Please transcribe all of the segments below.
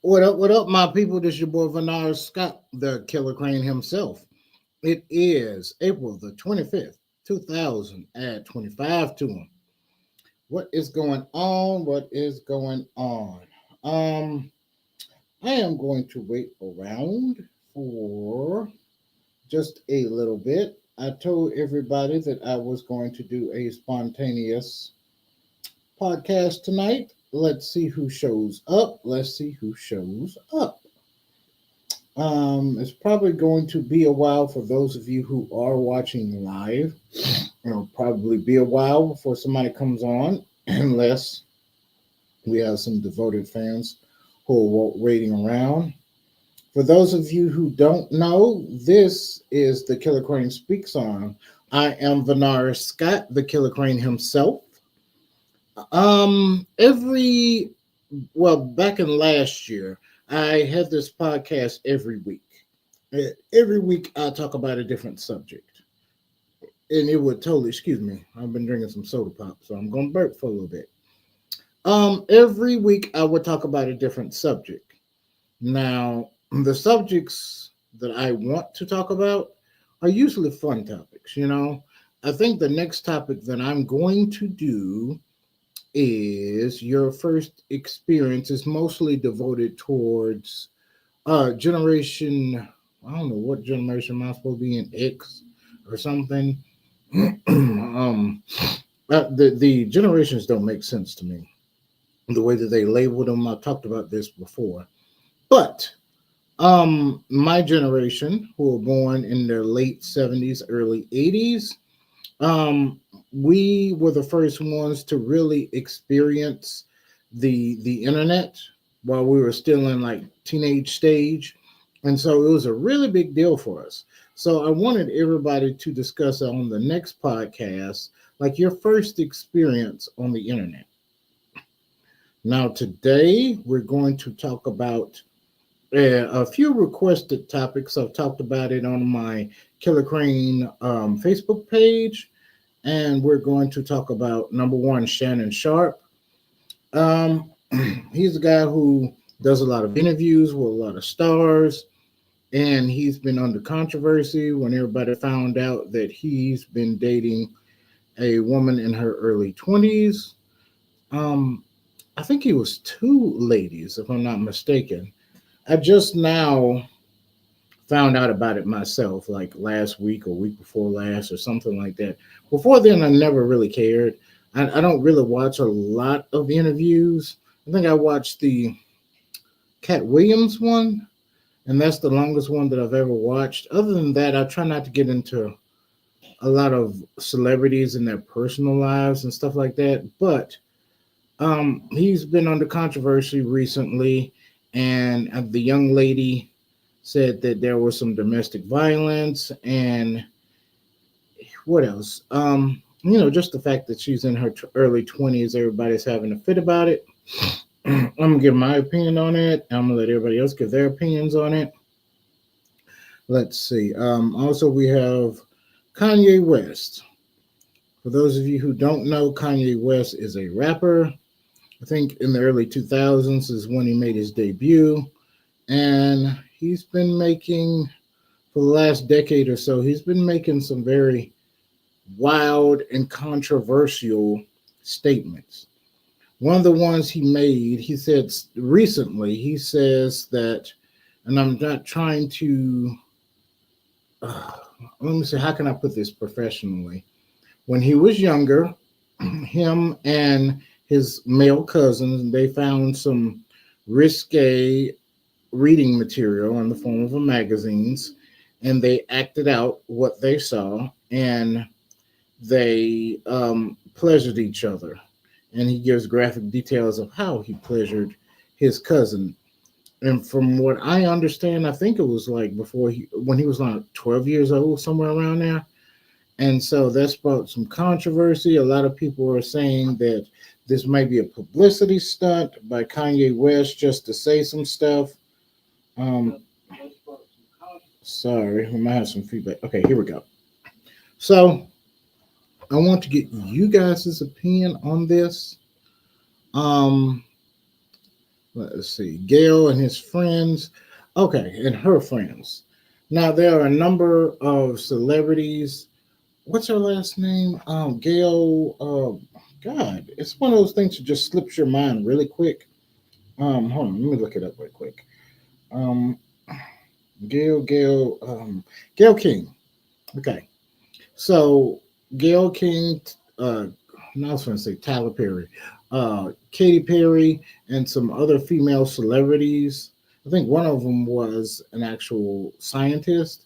What up, my people? This is your boy Vanar Scott, the Killer Crane himself. It is April the 25th, 2025 to him. What is going on? What is going on? Um, I am going to wait around for just a little bit. I told everybody that I was going to do a spontaneous podcast tonight. Let's see who shows up. Let's see who shows up. It's probably going to be a while for those of you who are watching live. It'll probably be a while before somebody comes on, unless we have some devoted fans who are waiting around. For those of you who don't know, this is the Killer Crane Speaks On. I am Vanar Scott, the Killer Crane himself. Every back in last year, I had this podcast every week. Every week, I talk about a different subject, and it would totally excuse me. I've been drinking some soda pop, so I'm gonna burp for a little bit. Every week, I would talk about a different subject. Now, the subjects that I want to talk about are usually fun topics. I think the next topic that I'm going to do is your first experience is mostly devoted towards generation. I don't know what generation am I supposed to be in, X or something. The generations don't make sense to me, the way that they label them. I talked about this before, but my generation, who were born in their late 70s, early 80s, we were the first ones to really experience the internet while we were still in like teenage stage, and so it was a really big deal for us. So I wanted everybody to discuss on the next podcast like your first experience on the internet. Now today we're going to talk about a few requested topics. I've talked about it on my Killer Crane Facebook page, and we're going to talk about number one, Shannon Sharp. Um, he's a guy who does a lot of interviews with a lot of stars, and he's been under controversy when everybody found out that he's been dating a woman in her early 20s. Um, I think he was two ladies, if I'm not mistaken. I just now found out about it myself, like last week or week before last or something like that. Before then, I never really cared. I don't really watch a lot of interviews. I think I watched the Cat Williams one, and that's the longest one that I've ever watched. Other than that, I try not to get into a lot of celebrities and their personal lives and stuff like that. But he's been under controversy recently, and the young lady said that there was some domestic violence and what else? Just the fact that she's in her early 20s, everybody's having a fit about it. I'm gonna give my opinion on it. I'm gonna let everybody else give their opinions on it. Let's see. Also, we have Kanye West. For those of you who don't know, Kanye West is a rapper. I think in the early 2000s is when he made his debut, and he's been making, for the last decade or so, he's been making some very wild and controversial statements. One of the ones he made, he said recently, he says that, and I'm not trying to, uh, let me see, how can I put this professionally? When he was younger, him and his male cousins, they found some risque reading material in the form of magazines, and they acted out what they saw, and they pleasured each other. And he gives graphic details of how he pleasured his cousin. And from what I understand, I think it was like when he was like 12 years old, somewhere around there. And so that's brought some controversy. A lot of people are saying that this might be a publicity stunt by Kanye West just to say some stuff. Sorry, we might have some feedback. Okay, here we go. So I want to get you guys' opinion on this. Um, Let's see, Gale and his friends. Okay, and her friends. Now there are a number of celebrities. What's her last name? Gayle. God, it's one of those things that just slips your mind really quick. Hold on, let me look it up right quick. Um, Gayle, Gayle, Gayle King. Okay, so Gayle King. I was going to say Tyler Perry, Katy Perry, and some other female celebrities. I think one of them was an actual scientist,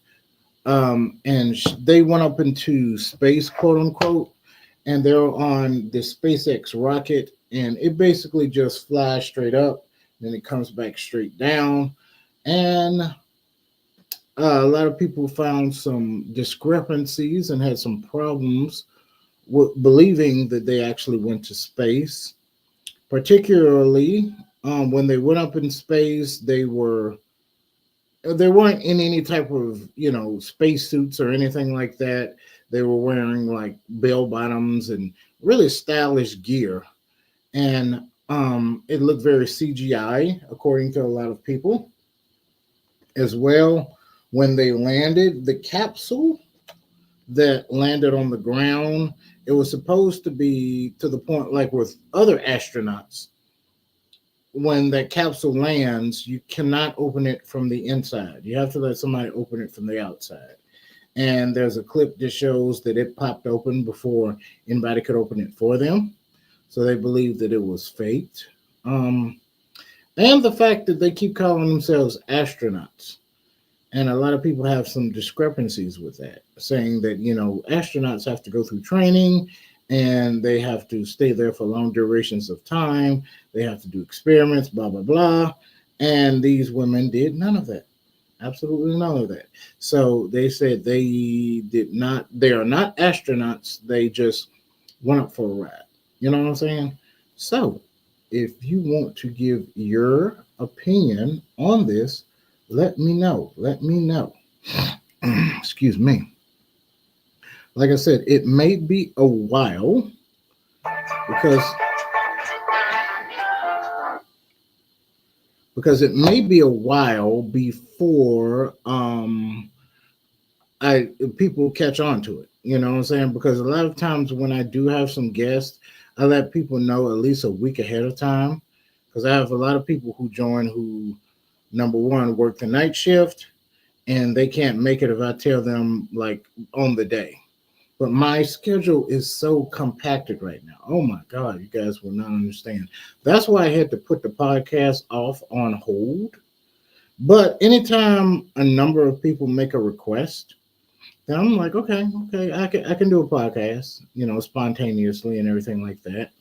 and they went up into space, quote unquote, and they're on the SpaceX rocket, and it basically just flies straight up, then it comes back straight down, and a lot of people found some discrepancies and had some problems with believing that they actually went to space. Particularly, when they went up in space, they weren't in any type of spacesuits or anything like that. They were wearing like bell bottoms and really stylish gear, and it looked very CGI according to a lot of people as well. When they landed, the capsule that landed on the ground, it was supposed to be to the point like with other astronauts. When that capsule lands, you cannot open it from the inside. You have to let somebody open it from the outside. And there's a clip that shows that it popped open before anybody could open it for them. So they believe that it was faked. Um, and the fact that they keep calling themselves astronauts. And a lot of people have some discrepancies with that, saying that, astronauts have to go through training and they have to stay there for long durations of time. They have to do experiments, blah, blah, blah. And these women did none of that. Absolutely none of that. So they said they are not astronauts. They just went up for a ride. You know what I'm saying? So if you want to give your opinion on this, let me know. Let me know. Excuse me. Like I said, it may be a while because it may be a while before I people catch on to it. You know what I'm saying? Because a lot of times when I do have some guests, I let people know at least a week ahead of time. Because I have a lot of people who join who, number one, work the night shift and they can't make it if I tell them like on the day. But my schedule is so compacted right now. Oh my God, you guys will not understand. That's why I had to put the podcast off on hold. But anytime a number of people make a request, then I'm like, okay, okay, I can do a podcast, spontaneously and everything like that.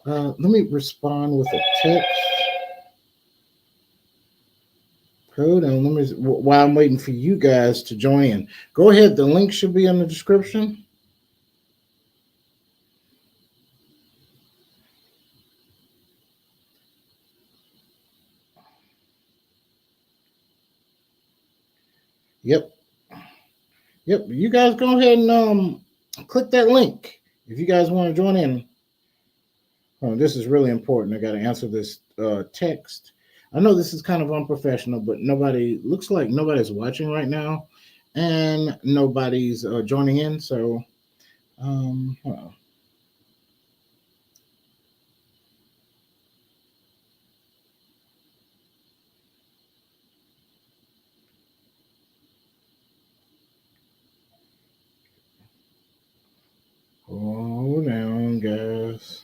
Let me respond with a text. Hold on, let me while I'm waiting for you guys to join in. Go ahead. The link should be in the description. Yep, yep. You guys go ahead and click that link if you guys want to join in. Oh, this is really important. I got to answer this text. I know this is kind of unprofessional, but nobody looks like nobody's watching right now, and nobody's joining in. So, hold on. Hold on, guys.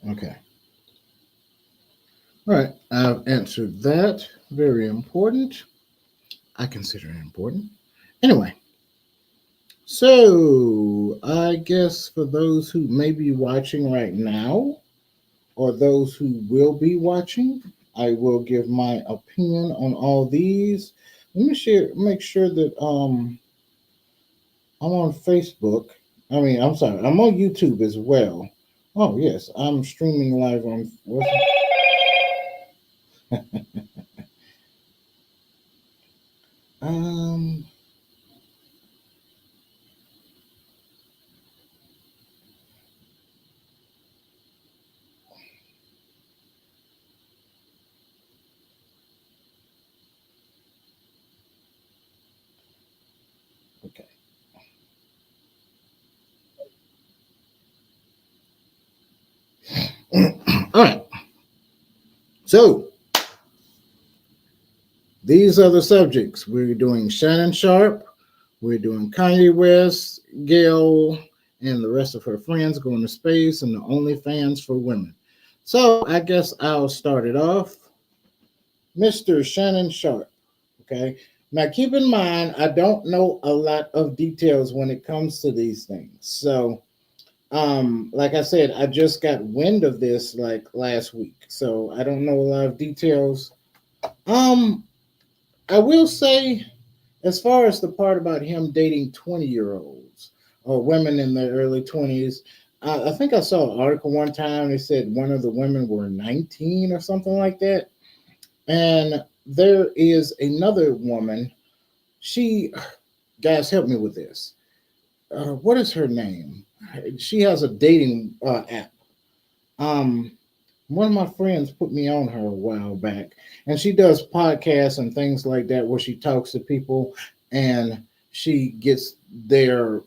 Okay. All right. I've answered that. Very important. I consider it important. Anyway, so I guess for those who may be watching right now, or those who will be watching, I will give my opinion on all these. Let me make sure that I'm on Facebook. I mean, I'm sorry. I'm on YouTube as well. Oh yes, I'm streaming live on. What's um. Okay. All right. So these are the subjects. We're doing Shannon Sharp. We're doing Kanye West, Gale, and the rest of her friends going to space, and the OnlyFans for women. So I guess I'll start it off. Mr. Shannon Sharp. Okay. Now keep in mind, I don't know a lot of details when it comes to these things. So like I said, I just got wind of this like last week. So I don't know a lot of details. Um, I will say, as far as the part about him dating 20-year-olds or women in their early 20s, I think I saw an article one time. They said one of the women were 19 or something like that. And there is another woman. She, guys, help me with this. What is her name? She has a dating app. Um, One of my friends put me on her a while back, and she does podcasts and things like that where she talks to people and she gets their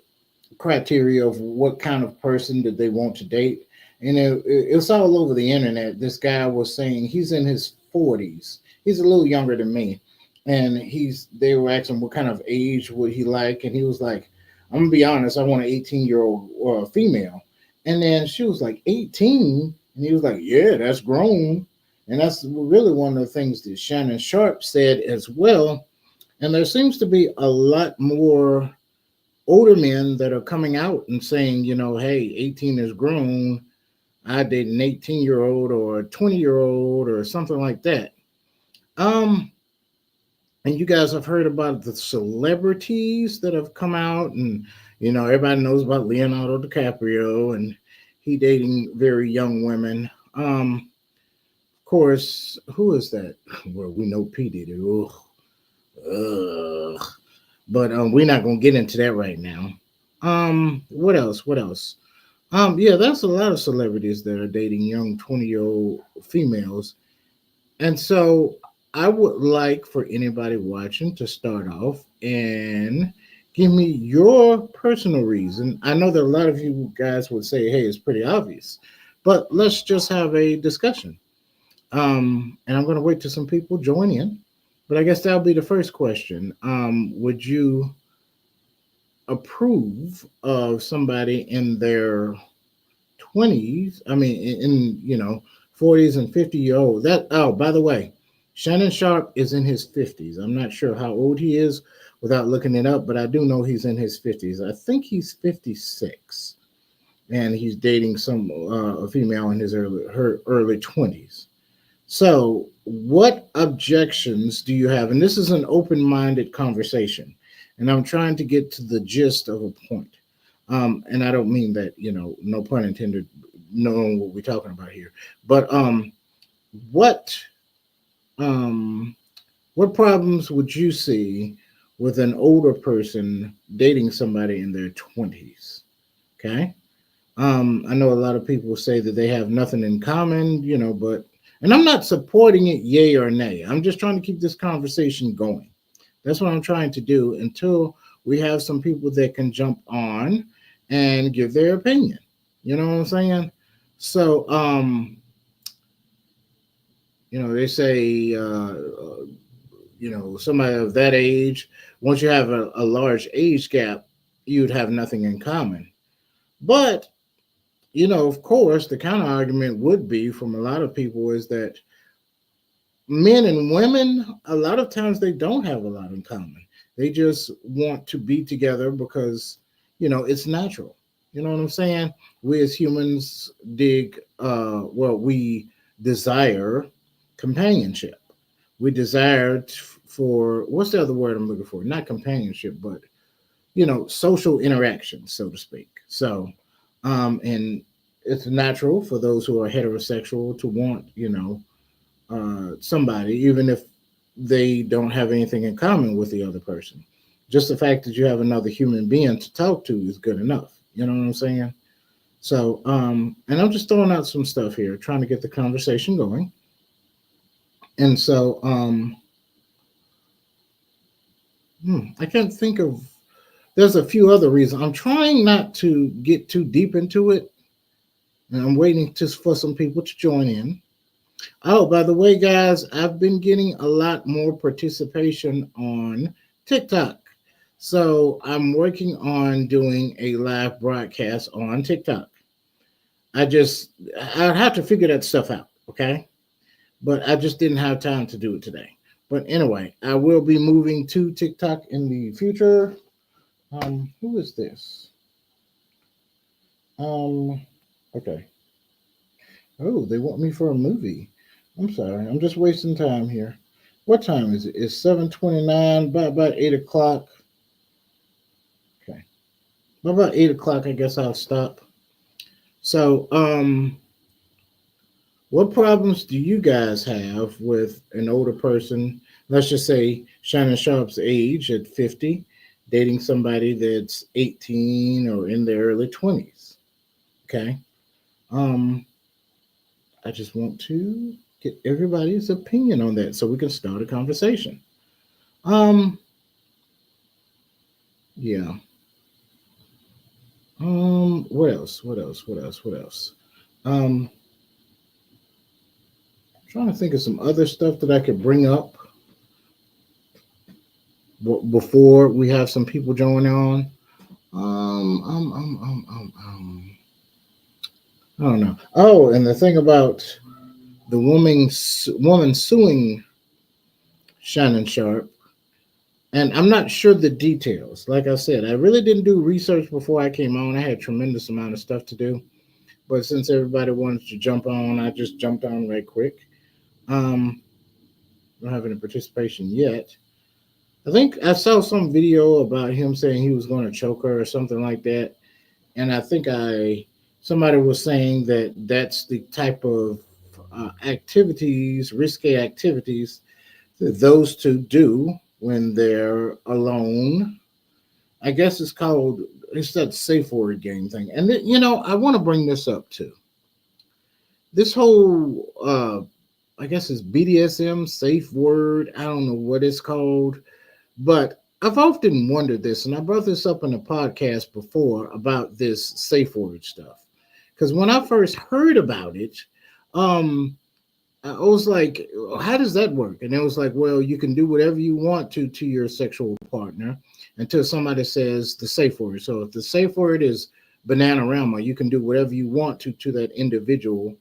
criteria of what kind of person that they want to date. And it's all over the internet. This guy was saying he's in his 40s. He's a little younger than me. And they were asking what kind of age would he like. And he was like, I'm gonna be honest, I want an 18-year-old or a female. And then she was like, 18? And he was like, yeah, that's grown. And that's really one of the things that Shannon Sharp said as well. And there seems to be a lot more older men that are coming out and saying, hey, 18 is grown. I date an 18-year-old or a 20-year-old or something like that. Um, and you guys have heard about the celebrities that have come out, and everybody knows about Leonardo DiCaprio and he dating very young women. Of course, who is that? Well, we know P Diddy. Ugh. But we're not gonna get into that right now. What else? What else? Yeah, that's a lot of celebrities that are dating young 20-year-old females. And so I would like for anybody watching to start off and give me your personal reason. I know that a lot of you guys would say, hey, it's pretty obvious, but let's just have a discussion. And I'm going to wait till some people join in. But I guess that'll be the first question. Would you approve of somebody in their 20s? I mean, in 40s and 50-year-old. That by the way, Shannon Sharp is in his 50s. I'm not sure how old he is without looking it up, but I do know he's in his 50s. I think he's 56, and he's dating some a female in her early 20s. So, what objections do you have? And this is an open minded conversation, and I'm trying to get to the gist of a point. And I don't mean that, no pun intended, knowing what we're talking about here. But what um, what problems would you see with an older person dating somebody in their 20s? Okay. I know a lot of people say that they have nothing in common, but and I'm not supporting it, yay or nay. I'm just trying to keep this conversation going. That's what I'm trying to do until we have some people that can jump on and give their opinion. You know what I'm saying? So, they say, somebody of that age, once you have a large age gap, you'd have nothing in common. But of course, the counter argument would be from a lot of people is that men and women, a lot of times they don't have a lot in common. They just want to be together because, it's natural. You know what I'm saying? We as humans we desire companionship. We desire for, what's the other word I'm looking for? Not companionship, but social interaction, so to speak. So, and it's natural for those who are heterosexual to want, somebody, even if they don't have anything in common with the other person. Just the fact that you have another human being to talk to is good enough. You know what I'm saying? So, and I'm just throwing out some stuff here, trying to get the conversation going. And so, I can't think of. There's a few other reasons. I'm trying not to get too deep into it, and I'm waiting just for some people to join in. Oh, by the way, guys, I've been getting a lot more participation on TikTok. So I'm working on doing a live broadcast on TikTok. I just, I'd have to figure that stuff out, okay? But I just didn't have time to do it today. But anyway, I will be moving to TikTok in the future. Who is this? Um, okay. Oh, they want me for a movie. I'm sorry. I'm just wasting time here. What time is it? It's 7:29. By about 8 o'clock. Okay. By about 8 o'clock, I guess I'll stop. So, what problems do you guys have with an older person? Let's just say Shannon Sharp's age at 50, dating somebody that's 18 or in their early 20s. Okay. Um, I just want to get everybody's opinion on that so we can start a conversation. Um, yeah. What else? What else? What else? What else? Um, trying to think of some other stuff that I could bring up before we have some people join on. Um, um, um, um, um, um, I don't know. Oh, and the thing about the woman suing Shannon Sharp, and I'm not sure the details. Like I said, I really didn't do research before I came on. I had a tremendous amount of stuff to do, but since everybody wanted to jump on, I just jumped on right quick. Um, don't have any participation yet. I think I saw some video about him saying he was going to choke her or something like that, and I think I somebody was saying that that's the type of activities, risque activities, that those two do when they're alone. I guess it's that safe word game thing, and I want to bring this up too. This whole I guess it's BDSM safe word. I don't know what it's called, but I've often wondered this, and I brought this up in a podcast before about this safe word stuff. Because when I first heard about it, um, I was like, how does that work? And it was like, well, you can do whatever you want to your sexual partner until somebody says the safe word. So if the safe word is bananarama, you can do whatever you want to that individual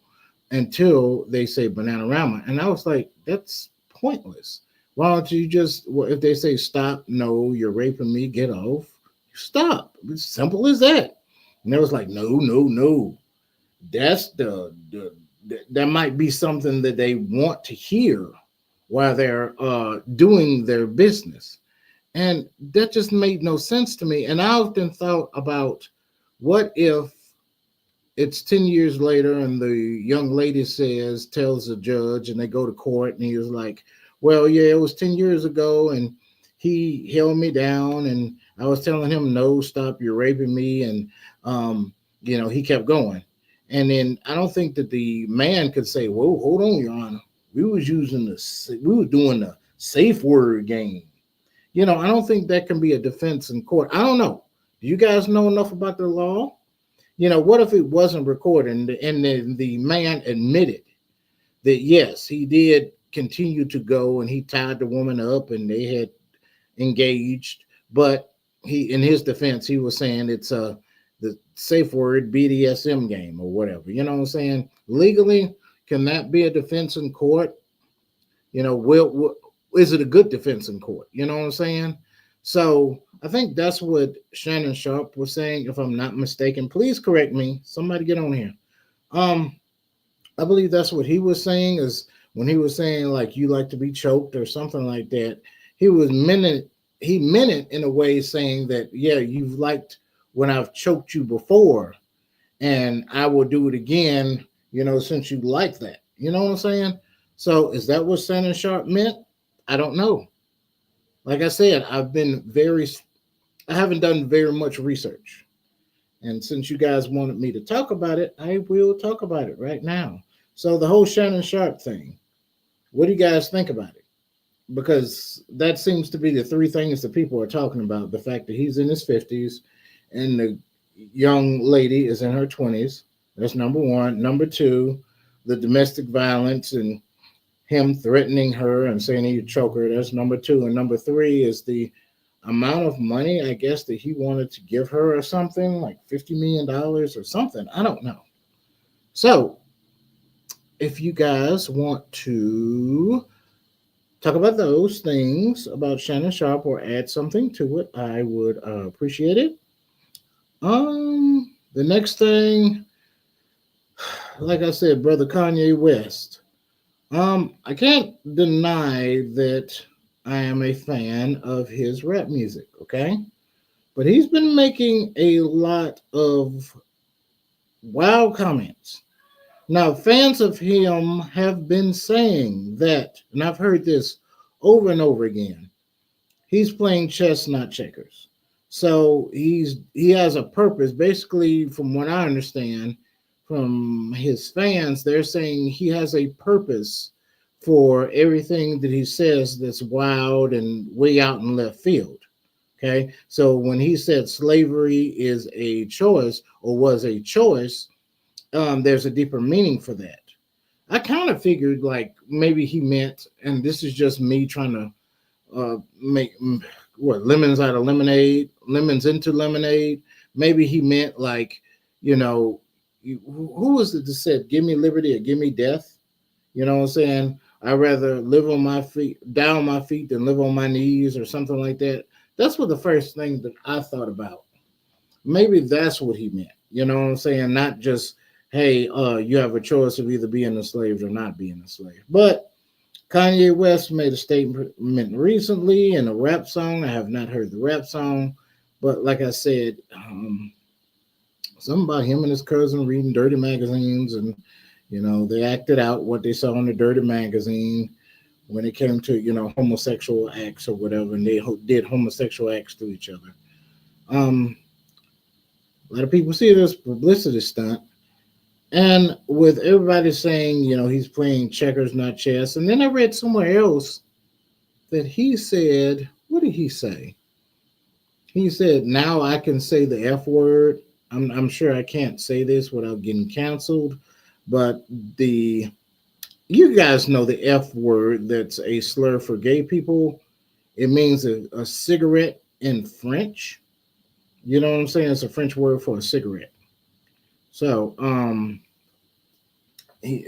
until they say bananarama. And I was like, that's pointless. Why don't you just, well, if they say stop, no, you're raping me, get off, stop. It's simple as that. And they was like, no, no, no. That's that might be something that they want to hear while they're doing their business. And that just made no sense to me. And I often thought about what if it's 10 years later and the young lady tells the judge, and they go to court, and he was like, well, yeah, it was 10 years ago, and he held me down, and I was telling him, no, stop, you're raping me. And he kept going. And then I don't think that the man could say, whoa, hold on, your honor, we were doing the safe word game. I don't think that can be a defense in court. I don't know. Do you guys know enough about the law? What if it wasn't recorded, and the man admitted that yes, he did continue to go, and he tied the woman up, and they had engaged, but in his defense, he was saying it's the safe word BDSM game or whatever. You know what I'm saying? Legally, can that be a defense in court? Will is it a good defense in court? You know what I'm saying? So I think that's what Shannon Sharp was saying, if I'm not mistaken. Please correct me. Somebody get on here. Um, I believe that's what he was saying, is when he was saying like you like to be choked or something like that. He was meaning he meant it in a way saying that, yeah, you've liked when I've choked you before, and I will do it again, since you like that. You know what I'm saying? So is that what Shannon Sharp meant? I don't know. Like I said, I haven't done very much research. And since you guys wanted me to talk about it, I will talk about it right now. So the whole Shannon Sharp thing, what do you guys think about it? Because that seems to be the three things that people are talking about: the fact that he's in his 50s and the young lady is in her 20s. That's number one. Number two, the domestic violence and him threatening her and saying he'd choke her. That's number two. And number three is the amount of money, I guess, that he wanted to give her, or something like $50 million or something. I don't know. So if you guys want to talk about those things about Shannon Sharp or add something to it, I would appreciate it. The next thing, like I said, brother Kanye West. I can't deny that I am a fan of his rap music, okay? But he's been making a lot of wild comments. Now, fans of him have been saying that, and I've heard this over and over again. He's playing chess, not checkers. So he has a purpose. Basically, from what I understand from his fans, they're saying he has a purpose for everything that he says that's wild and way out in left field. Okay. So when he said slavery is a choice or was a choice, there's a deeper meaning for that. I kind of figured like maybe he meant, and this is just me trying to make what lemons out of lemonade, lemons into lemonade. Maybe he meant like, you know, who was it that said, "Give me liberty or give me death"? You know what I'm saying? I'd rather live on my feet, down on my feet, than live on my knees, or something like that. That's what the first thing that I thought about. Maybe that's what he meant. You know what I'm saying? Not just, hey, you have a choice of either being a slave or not being a slave. But Kanye West made a statement recently in a rap song. I have not heard the rap song, but like I said, something about him and his cousin reading dirty magazines, and they acted out what they saw in the dirty magazine when it came to homosexual acts or whatever, and they did homosexual acts to each other. Um, a lot of people see it as publicity stunt. And with everybody saying, he's playing checkers, not chess. And then I read somewhere else that he said, what did he say? He said, now I can say the F word. I'm sure I can't say this without getting canceled. But you guys know the F word, that's a slur for gay people. It means a cigarette in French. You know what I'm saying? It's a French word for a cigarette. So, he,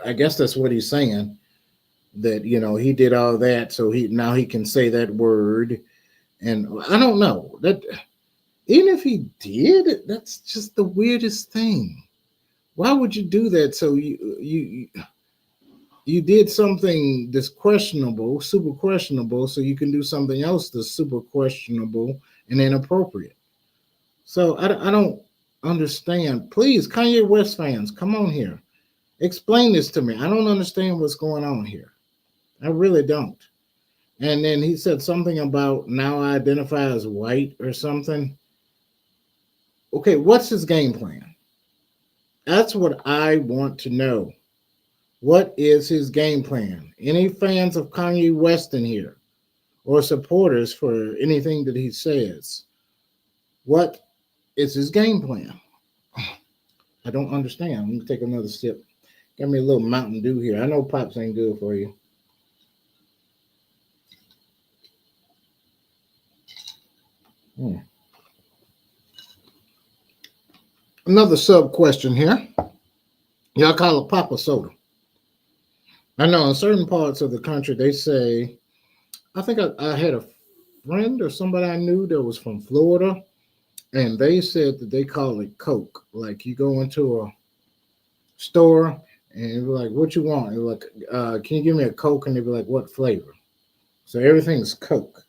I guess that's what he's saying. That he did all that, so he can say that word, and I don't know that. Even if he did, that's just the weirdest thing. Why would you do that? So you did something that's questionable, super questionable, so you can do something else that's super questionable and inappropriate. So I don't understand. Please, Kanye West fans, come on here. Explain this to me. I don't understand what's going on here. I really don't. And then he said something about now I identify as white or something. Okay, what's his game plan? That's what I want to know. What is his game plan? Any fans of Kanye West in here or supporters for anything that he says? What is his game plan? I don't understand. Let me take another sip. Got me a little Mountain Dew here. I know pops ain't good for you. Hmm. Another sub question here. Y'all call it Papa Soda. I know in certain parts of the country they say, I think I had a friend or somebody I knew that was from Florida, and they said that they call it Coke. Like you go into a store and you're like, what you want? You're like, can you give me a Coke? And they'd be like, what flavor? So everything's Coke.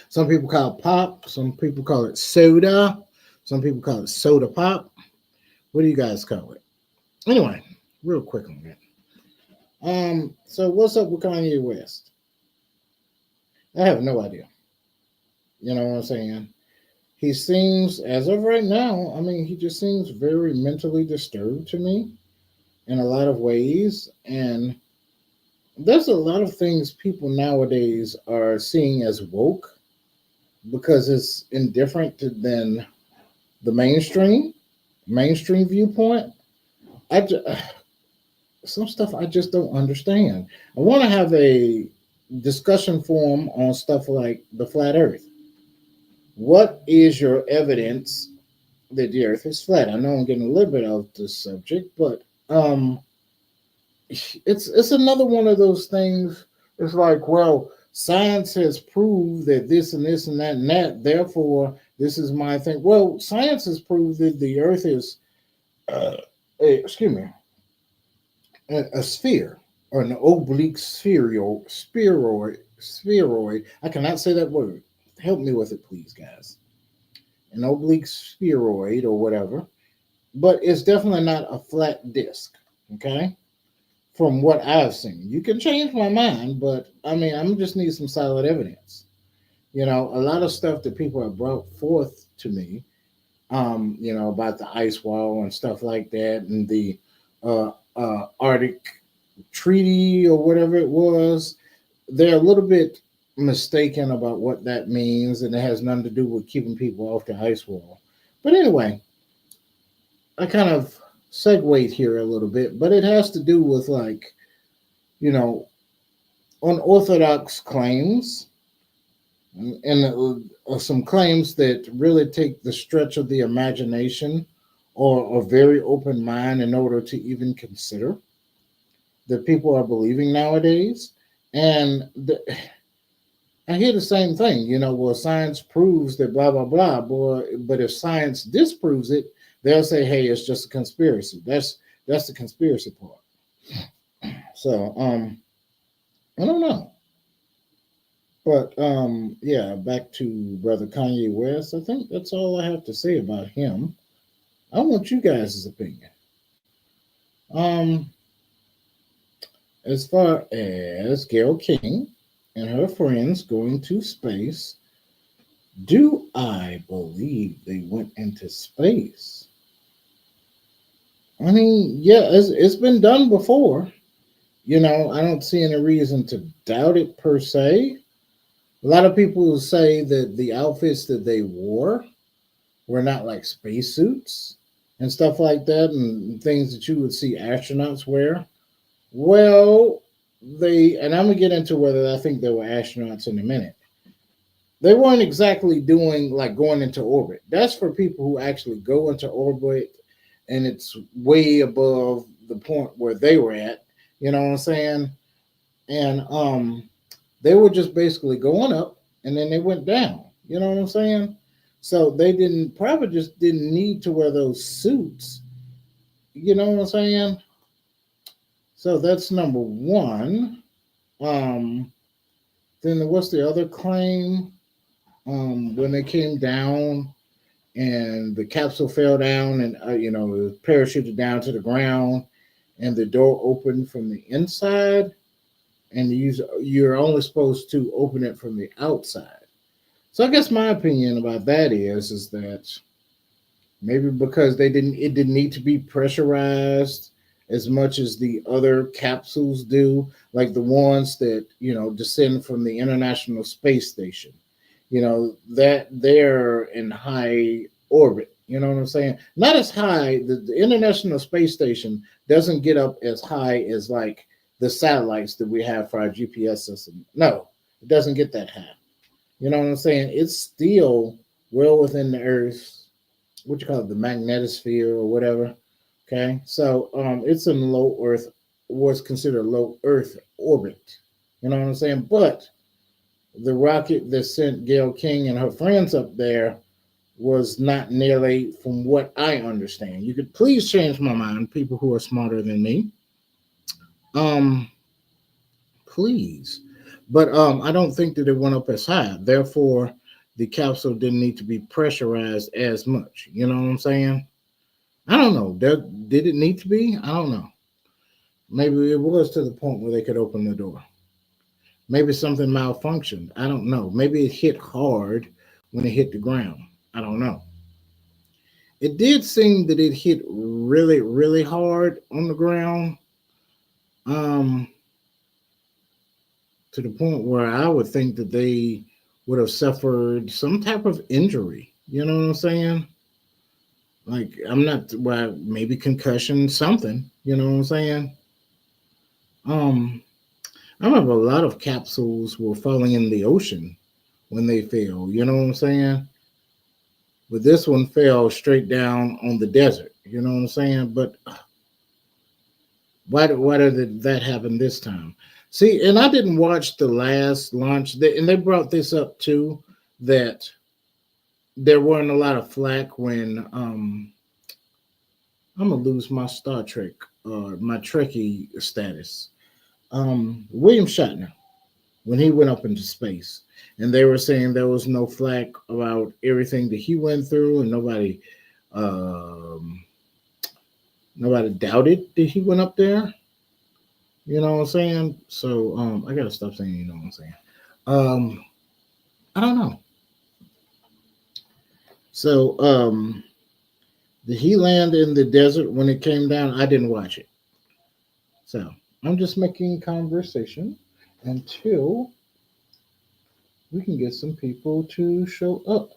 Some people call it pop. Some people call it soda. Some people call it soda pop. What do you guys call it? Anyway, real quick on that. So what's up with Kanye West? I have no idea. You know what I'm saying? He seems, as of right now, I mean, he just seems very mentally disturbed to me in a lot of ways. And there's a lot of things people nowadays are seeing as woke because it's indifferent than the mainstream viewpoint. I just, some stuff I just don't understand. I want to have a discussion forum on stuff like the flat Earth. What is your evidence that the Earth is flat? I know I'm getting a little bit off the subject, but um, it's another one of those things. It's like, well, science has proved that this and this and that and that. Therefore, this is my thing. Well, science has proved that the Earth is, uh, excuse me, a sphere or an oblique spheroid. I cannot say that word. Help me with it, please, guys. An oblique spheroid or whatever, but it's definitely not a flat disc. Okay, from what I've seen, you can change my mind, but I mean, I'm just need some solid evidence. A lot of stuff that people have brought forth to me, about the ice wall and stuff like that, and the Arctic treaty or whatever it was, they're a little bit mistaken about what that means, and it has nothing to do with keeping people off the ice wall. But anyway, I kind of segued here a little bit, but it has to do with like, you know, unorthodox claims and some claims that really take the stretch of the imagination or a very open mind in order to even consider that people are believing nowadays. And I hear the same thing, well, science proves that blah, blah, blah. Boy, but if science disproves it, they'll say, hey, it's just a conspiracy. That's the conspiracy part. So, I don't know. But yeah, back to brother Kanye West. I think that's all I have to say about him. I want you guys' opinion. Um, as far as Gayle King and her friends going to space, do I believe they went into space? I mean, yeah, it's been done before. I don't see any reason to doubt it per se. A lot of people say that the outfits that they wore were not like spacesuits and stuff like that, and things that you would see astronauts wear. Well, and I'm gonna get into whether I think they were astronauts in a minute. They weren't exactly doing like going into orbit. That's for people who actually go into orbit and it's way above the point where they were at. You know what I'm saying? And they were just basically going up and then they went down. You know what I'm saying? So they didn't probably just didn't need to wear those suits. You know what I'm saying? So that's number one. Um, then what's the other claim? When they came down and the capsule fell down and it was parachuted down to the ground and the door opened from the inside and you're only supposed to open it from the outside. So I guess my opinion about that is that maybe because it didn't need to be pressurized as much as the other capsules do, like the ones that descend from the International Space Station. That they're in high orbit. You know what I'm saying? Not as high. The International Space Station doesn't get up as high as like the satellites that we have for our GPS system. No, it doesn't get that high. You know what I'm saying? It's still well within the Earth, what you call it, the magnetosphere or whatever. Okay, so it's in low Earth, what's considered low Earth orbit. You know what I'm saying? But the rocket that sent Gayle King and her friends up there was not nearly, from what I understand. You could please change my mind, people who are smarter than me. Um, please. But I don't think that it went up as high. Therefore, the capsule didn't need to be pressurized as much. You know what I'm saying? I don't know. Did it need to be? I don't know. Maybe it was to the point where they could open the door. Maybe something malfunctioned. I don't know. Maybe it hit hard when it hit the ground. I don't know. It did seem that it hit really, really hard on the ground, um, to the point where I would think that they would have suffered some type of injury. You know what I'm saying? Like, I'm not, well, maybe concussion, something. You know what I'm saying? Um, I remember a lot of capsules were falling in the ocean when they fell. You know what I'm saying? But this one fell straight down on the desert. You know what I'm saying? But why did that happen this time? See, and I didn't watch the last launch, and they brought this up too, that there weren't a lot of flack when I'm gonna lose my Star Trek, my Trekkie status. William Shatner, when he went up into space, and they were saying there was no flack about everything that he went through, and um, nobody doubted that he went up there. You know what I'm saying? So I gotta stop saying you know what I'm saying. Um, I don't know. So did he land in the desert when it came down? I didn't watch it. So I'm just making conversation until we can get some people to show up.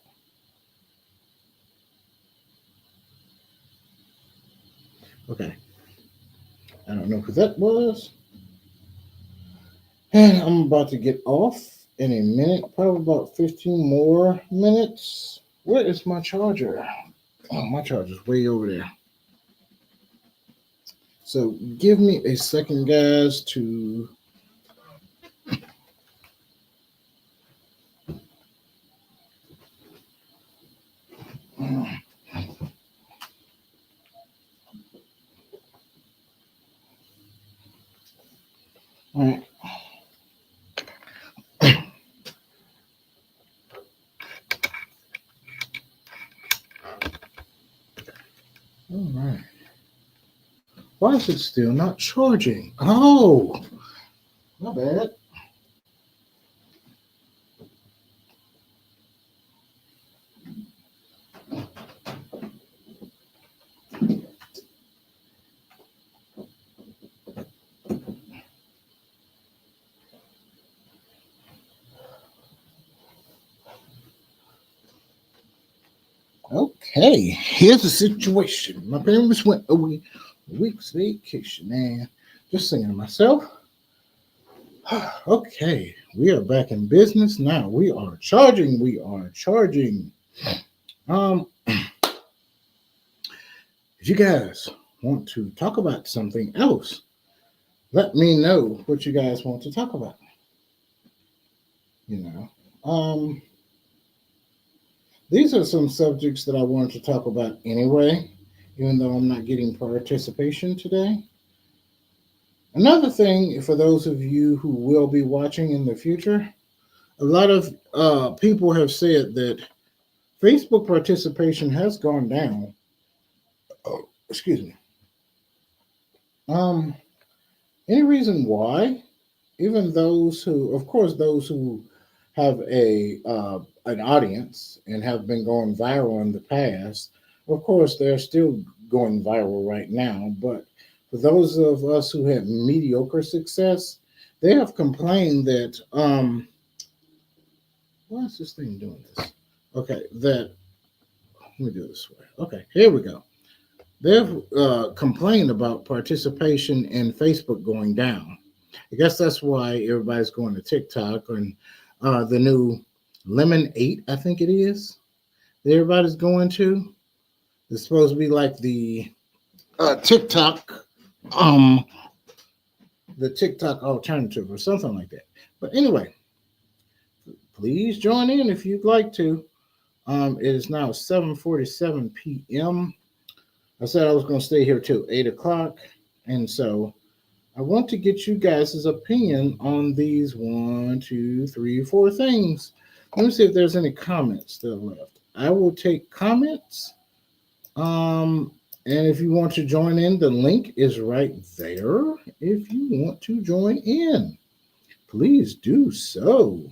Okay. I don't know who that was. And I'm about to get off in a minute, probably about 15 more minutes. Where is my charger? Oh, my charger's way over there. So give me a second, guys, to. All right. All right. Why is it still not charging? Oh, my bad. Okay, here's the situation. My parents went a week's vacation, and just saying to myself, okay, we are back in business now. We are charging. We are charging. Um, if you guys want to talk about something else, let me know what you guys want to talk about. You know, these are some subjects that I wanted to talk about anyway, even though I'm not getting participation today. Another thing for those of you who will be watching in the future, a lot of people have said that Facebook participation has gone down. Oh, excuse me. Um, any reason why? Even those who, of course, those who have a an audience and have been going viral in the past, of course, they're still going viral right now. But for those of us who have mediocre success, they have complained that why is this thing doing this? Okay, that let me do it this way. Okay, here we go. They've complained about participation in Facebook going down. I guess that's why everybody's going to TikTok and the new Lemon 8, I think it is, that everybody's going to. It's supposed to be like TikTok, um, the TikTok alternative or something like that. But anyway, please join in if you'd like to. It is now 7:47 p.m. I said I was going to stay here till 8 o'clock, and so I want to get you guys' opinion on these one, two, three, four things. Let me see if there's any comments still left. I will take comments. Um, and if you want to join in, the link is right there. If you want to join in, please do so.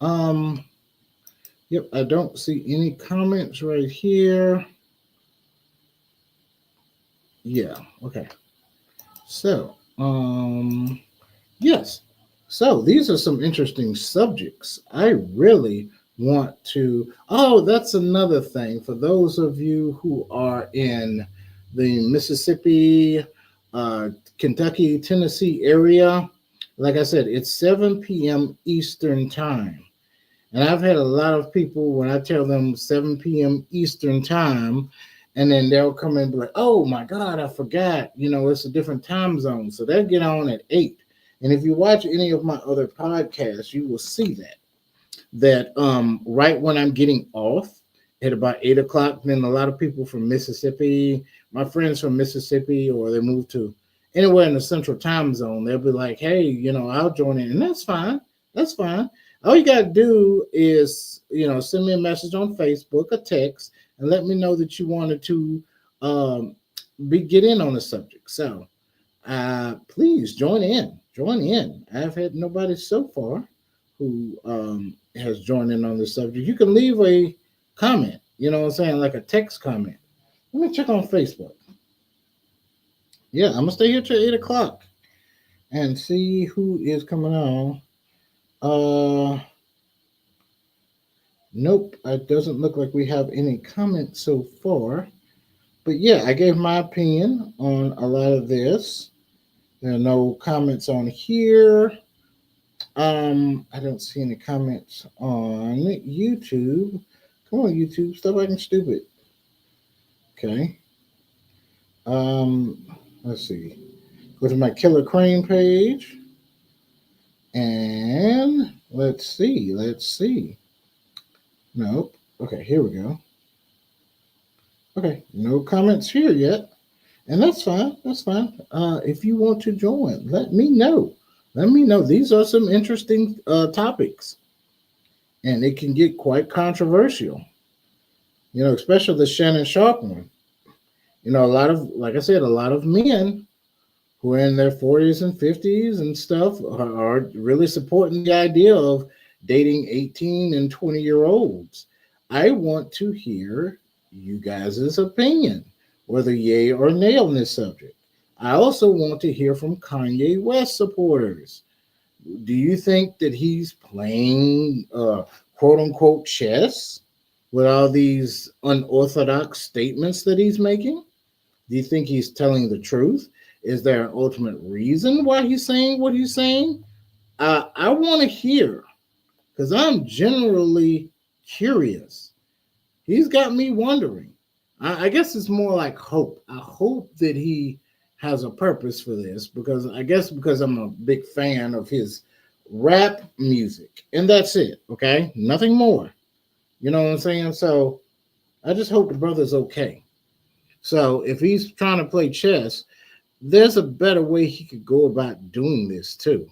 Um, yep, I don't see any comments right here. Yeah, okay. So, yes. So these are some interesting subjects. I really want to. Oh, that's another thing. For those of you who are in the Mississippi, uh, Kentucky, Tennessee area, like I said, it's 7 p.m. Eastern Time. And I've had a lot of people when I tell them 7 p.m. Eastern Time, and then they'll come in and be like, oh my God, I forgot. It's a different time zone. So they'll get on at 8. And if you watch any of my other podcasts, you will see that right when I'm getting off at about 8 o'clock, then a lot of people from Mississippi, my friends from Mississippi, or they move to anywhere in the central time zone, they'll be like, hey, I'll join in. And that's fine. That's fine. All you got to do is, send me a message on Facebook, a text, and let me know that you wanted to um, get in on the subject. So please join in. Join in. I've had nobody so far who has joined in on this subject. You can leave a comment, what I'm saying, like a text comment. Let me check on Facebook. Yeah, I'm gonna stay here till 8 o'clock and see who is coming on. Nope, it doesn't look like we have any comments so far. But yeah, I gave my opinion on a lot of this. There are no comments on here. I don't see any comments on YouTube. Come on, YouTube, stop acting stupid. Okay. Um, let's see. Go to my KillaKrane page. And let's see. Let's see. Nope. Okay, here we go. Okay, no comments here yet. And that's fine. That's fine. If you want to join, let me know. Let me know. These are some interesting topics, and it can get quite controversial. Especially the Shannon Sharp one. A lot of, like I said, a lot of men who are in their 40s and 50s and stuff are really supporting the idea of dating 18 and 20-year-olds. I want to hear you guys' opinion, whether yay or nay on this subject. I also want to hear from Kanye West supporters. Do you think that he's playing quote unquote chess with all these unorthodox statements that he's making? Do you think he's telling the truth? Is there an ultimate reason why he's saying what he's saying? I want to hear because I'm generally curious. He's got me wondering. I guess it's more like hope. I hope that he has a purpose for this because I'm a big fan of his rap music. And that's it, okay? Nothing more. You know what I'm saying? So I just hope the brother's okay. So if he's trying to play chess, there's a better way he could go about doing this too,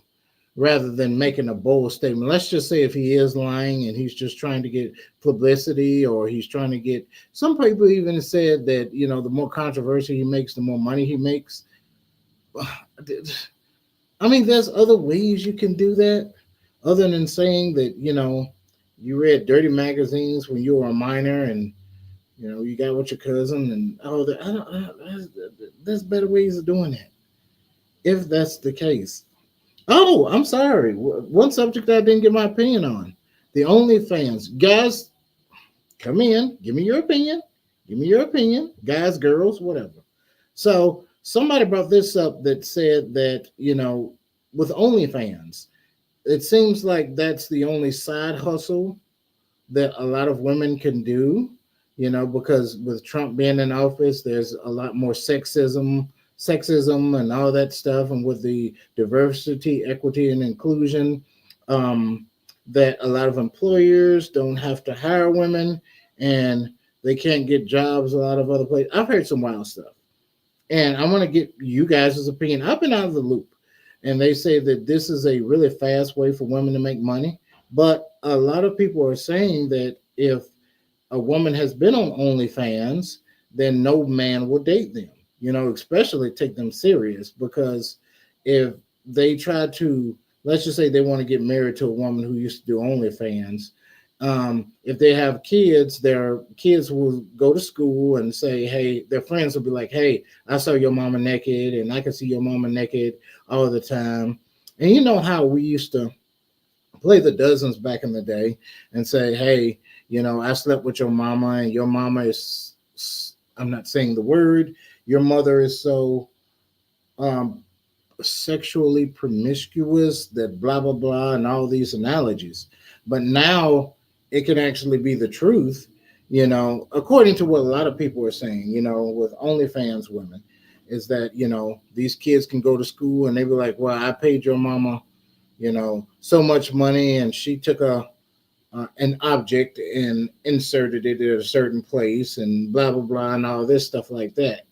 rather than making a bold statement. Let's just say if he is lying and he's just trying to get publicity, or he's trying to get, some people even said that, the more controversy he makes, the more money he makes. I mean, there's other ways you can do that other than saying that, you read dirty magazines when you were a minor and, you got with your cousin and all that. There's better ways of doing that if that's the case. Oh, I'm sorry. One subject I didn't get my opinion on. The OnlyFans. Guys, come in. Give me your opinion. Give me your opinion. Guys, girls, whatever. So somebody brought this up that said that, with OnlyFans, it seems like that's the only side hustle that a lot of women can do, because with Trump being in office, there's a lot more sexism and all that stuff. And with the diversity, equity, and inclusion, that a lot of employers don't have to hire women and they can't get jobs a lot of other places. I've heard some wild stuff. And I want to get you guys' opinion. I've been out of the loop, and they say that this is a really fast way for women to make money. But a lot of people are saying that if a woman has been on OnlyFans, then no man will date them. Especially take them serious, because if they try to, let's just say they want to get married to a woman who used to do OnlyFans. If they have kids, their kids will go to school and say, hey, their friends will be like, hey, I saw your mama naked, and I can see your mama naked all the time. And you know how we used to play the dozens back in the day and say, hey, I slept with your mama, and your mama is, I'm not saying the word, your mother is so um, sexually promiscuous that blah, blah, blah, and all these analogies. But now it can actually be the truth, according to what a lot of people are saying, with OnlyFans women, is that, these kids can go to school and they be like, well, I paid your mama so much money, and she took an object and inserted it at a certain place, and blah blah blah, and all this stuff like that.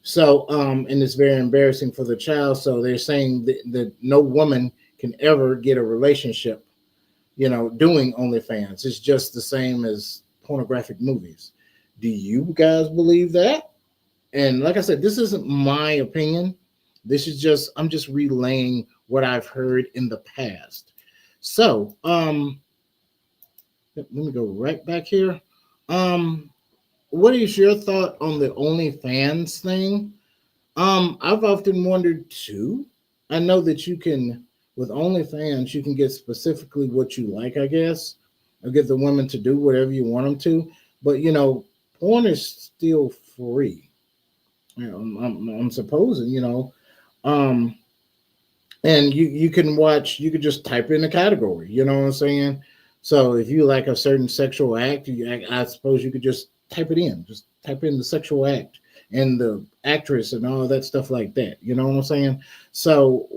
So, and it's very embarrassing for the child. So they're saying that no woman can ever get a relationship, doing OnlyFans. It's just the same as pornographic movies. Do you guys believe that? And like I said, this isn't my opinion. This is just, I'm just relaying what I've heard in the past. So, let me go right back here. Um, what is your thought on the OnlyFans thing? I've often wondered too. I know that you can, with OnlyFans, you can get specifically what you like, I guess, or get the women to do whatever you want them to. But porn is still free. I'm supposing, um, and you can watch. You could just type in a category. You know what I'm saying? So if you like a certain sexual act, I suppose you could just type it in. Just type in the sexual act and the actress and all that stuff like that. You know what I'm saying? So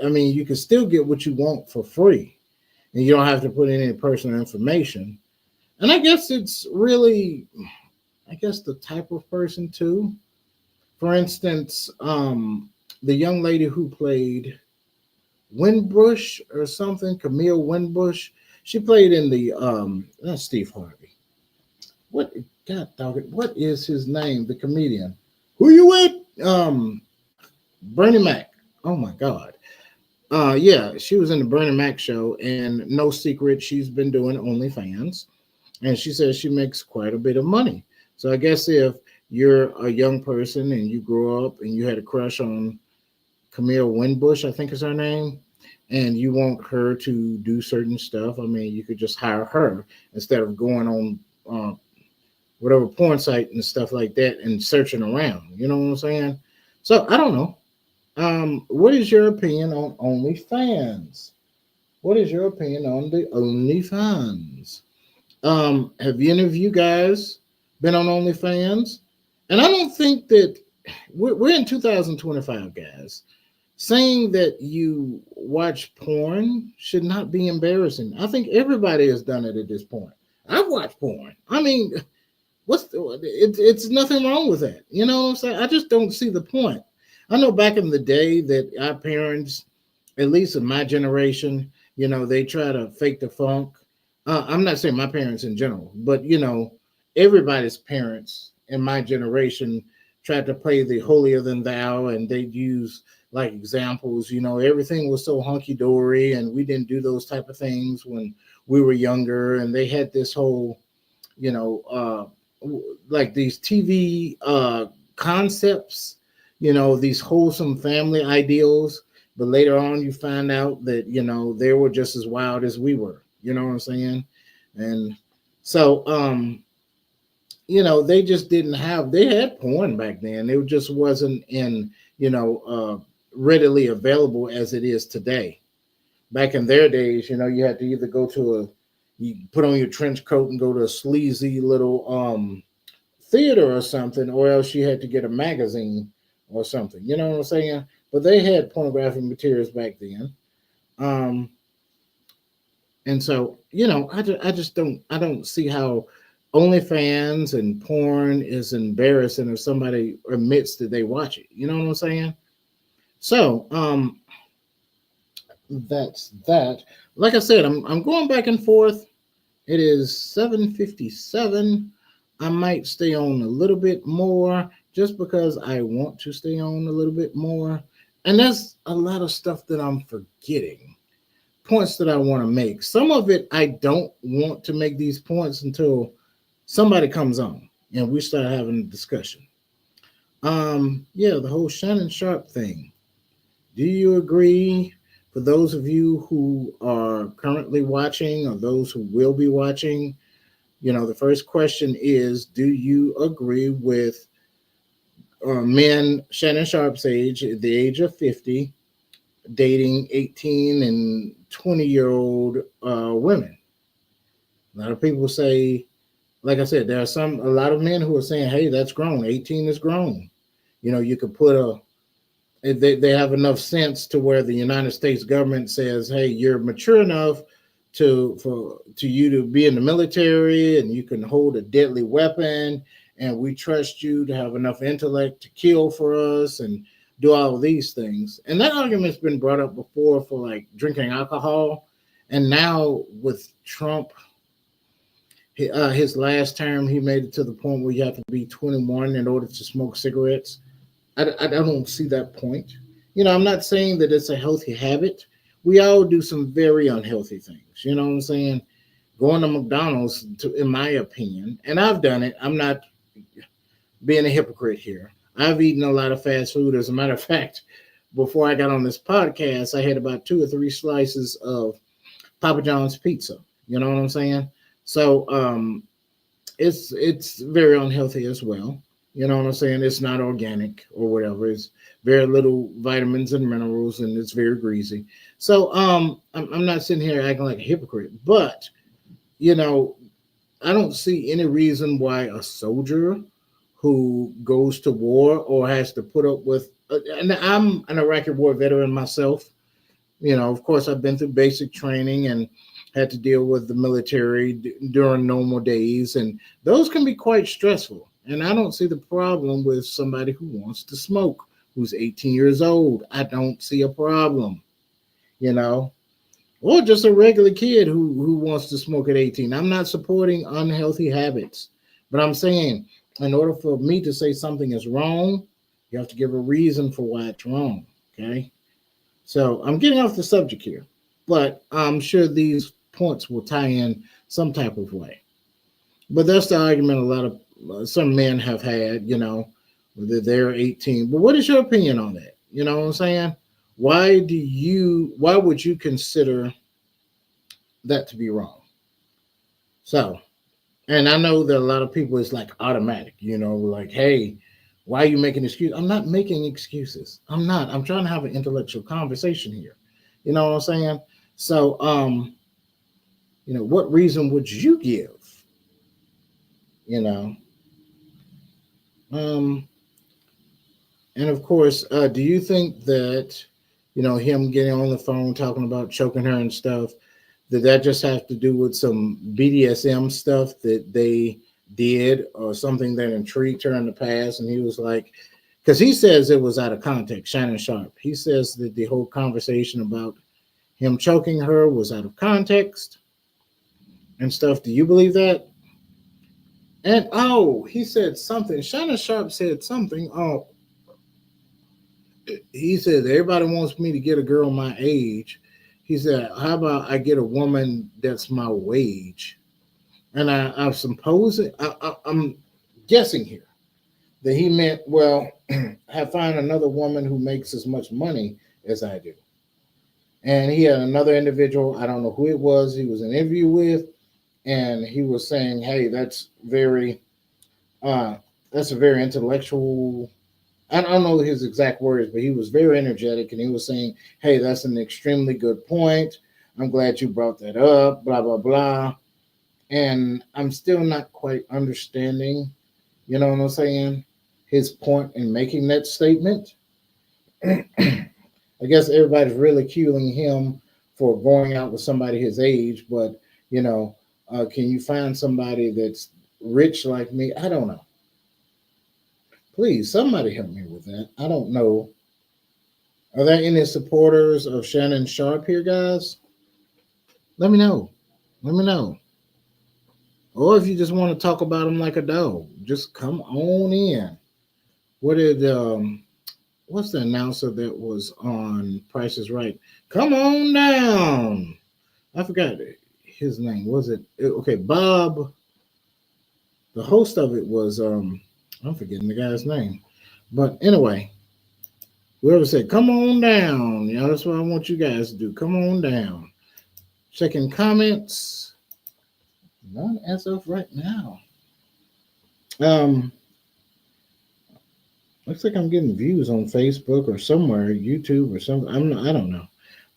I mean, you can still get what you want for free, and you don't have to put in any personal information. And I guess it's really, I guess, the type of person too. For instance, the young lady who played Winbush or something, Camille Winbush, she played in the not Steve Harvey. What, God dog it, what is his name? The comedian. Who you with? Bernie Mac. Oh my God. Yeah, she was in the Bernie Mac show, and no secret, she's been doing OnlyFans, and she says she makes quite a bit of money. So I guess if you're a young person and you grew up and you had a crush on Camille Winbush, I think is her name, and you want her to do certain stuff, I mean, you could just hire her instead of going on whatever porn site and stuff like that and searching around. You know what I'm saying? So I don't know. What is your opinion on OnlyFans? What is your opinion on the OnlyFans? Have any of you guys been on OnlyFans? And I don't think that we're in 2025, guys. Saying that you watch porn should not be embarrassing. I think everybody has done it at this point. I've watched porn. I mean, it's nothing wrong with that. You know what I'm saying? I just don't see the point. I know back in the day that our parents, at least in my generation, they try to fake the funk. I'm not saying my parents in general, but everybody's parents in my generation tried to play the holier than thou, and they'd use like examples. Everything was so hunky dory, and we didn't do those type of things when we were younger. And they had this whole, you know, like these TV concepts, these wholesome family ideals. But later on, you find out that, they were just as wild as we were. You know what I'm saying? And so, they just didn't have, they had porn back then. It just wasn't in, readily available as it is today. Back in their days, you had to either go to you put on your trench coat and go to a sleazy little theater or something, or else you had to get a magazine or something. You know what I'm saying? But they had pornographic materials back then. Um, and so, I just don't see how OnlyFans and porn is embarrassing if somebody admits that they watch it. You know what I'm saying? So, that's that. Like I said, I'm going back and forth. It is 7:57. I might stay on a little bit more just because I want to stay on a little bit more. And there's a lot of stuff that I'm forgetting. Points that I want to make. Some of it I don't want to make these points until somebody comes on and we start having a discussion. Yeah, the whole Shannon Sharp thing. Do you agree? For those of you who are currently watching or those who will be watching, the first question is: do you agree with men Shannon Sharp's age, at the age of 50, dating 18 and 20-year-old women? A lot of people say, like I said, there are a lot of men who are saying, hey, that's grown. 18 is grown. You could put they have enough sense to where the United States government says, hey, you're mature enough to you to be in the military and you can hold a deadly weapon, and we trust you to have enough intellect to kill for us and do all of these things. And that argument's been brought up before for like drinking alcohol. And now with Trump, his last term, he made it to the point where you have to be 21 in order to smoke cigarettes. I don't see that point. I'm not saying that it's a healthy habit. We all do some very unhealthy things. You know what I'm saying? Going to McDonald's, in my opinion, and I've done it. I'm not being a hypocrite here. I've eaten a lot of fast food. As a matter of fact, before I got on this podcast, I had about 2 or 3 slices of Papa John's pizza. You know what I'm saying? So it's very unhealthy as well. You know what I'm saying? It's not organic or whatever. It's very little vitamins and minerals, and it's very greasy. So I'm not sitting here acting like a hypocrite, but you know, I don't see any reason why a soldier who goes to war or has to put up with. And I'm an Iraqi war veteran myself. Of course, I've been through basic training and had to deal with the military during normal days, and those can be quite stressful. And I don't see the problem with somebody who wants to smoke, who's 18 years old. I don't see a problem, you know, or just a regular kid who wants to smoke at 18. I'm not supporting unhealthy habits, but I'm saying in order for me to say something is wrong, you have to give a reason for why it's wrong. Okay. So I'm getting off the subject here, but I'm sure these points will tie in some type of way. But that's the argument a lot of some men have had, whether they're 18. But what is your opinion on that? You know what I'm saying? Why would you consider that to be wrong? So, and I know that a lot of people it's like automatic, like, hey, why are you making excuses? I'm not making excuses. I'm not. I'm trying to have an intellectual conversation here. You know what I'm saying? So, what reason would you give? You know, um, and of course, do you think that, him getting on the phone talking about choking her and stuff, that just have to do with some BDSM stuff that they did or something that intrigued her in the past? And he was like, because he says it was out of context, Shannon Sharp. He says that the whole conversation about him choking her was out of context and stuff. Do you believe that? And he said something. Shannon Sharp said something. He said everybody wants me to get a girl my age. He said, how about I get a woman that's my wage? And I'm supposing, I'm guessing here that he meant, well, I find another woman who makes as much money as I do. And he had another individual, I don't know who it was, he was in an interview with, and he was saying, hey, that's a very intellectual. I don't know his exact words, but he was very energetic, and he was saying, hey, that's an extremely good point. I'm glad you brought that up, blah, blah, blah. And I'm still not quite understanding, you know what I'm saying, his point in making that statement. I guess everybody's ridiculing him for going out with somebody his age, but, can you find somebody that's rich like me. I don't know. Please, somebody help me with that. I don't know. Are there any supporters of Shannon Sharp here, guys? Let me know. Let me know. Or if you just want to talk about him like a dog, just come on in. What did what's the announcer that was on Price is Right? Come on down. I forgot his name. Was it okay? Bob. The host of it was I'm forgetting the guy's name. But anyway, whoever said, come on down. You know, that's what I want you guys to do. Come on down. Checking comments. None as of right now. Um, looks like I'm getting views on Facebook or somewhere, YouTube or something. I don't know.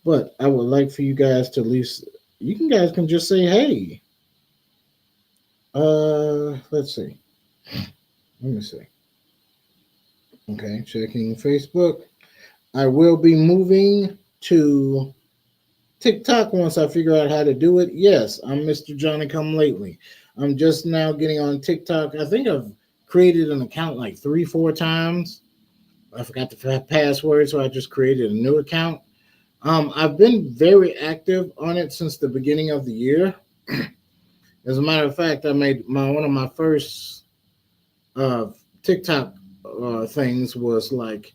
But I would like for you guys to at least guys can just say hey. Let's see. Let me see. Okay, checking Facebook. I will be moving to TikTok once I figure out how to do it. Yes, I'm Mr. Johnny Come Lately. I'm just now getting on TikTok. I think I've created an account like 3-4 times. I forgot the password, so I just created a new account. I've been very active on it since the beginning of the year. As a matter of fact, I made one of my first TikTok things was like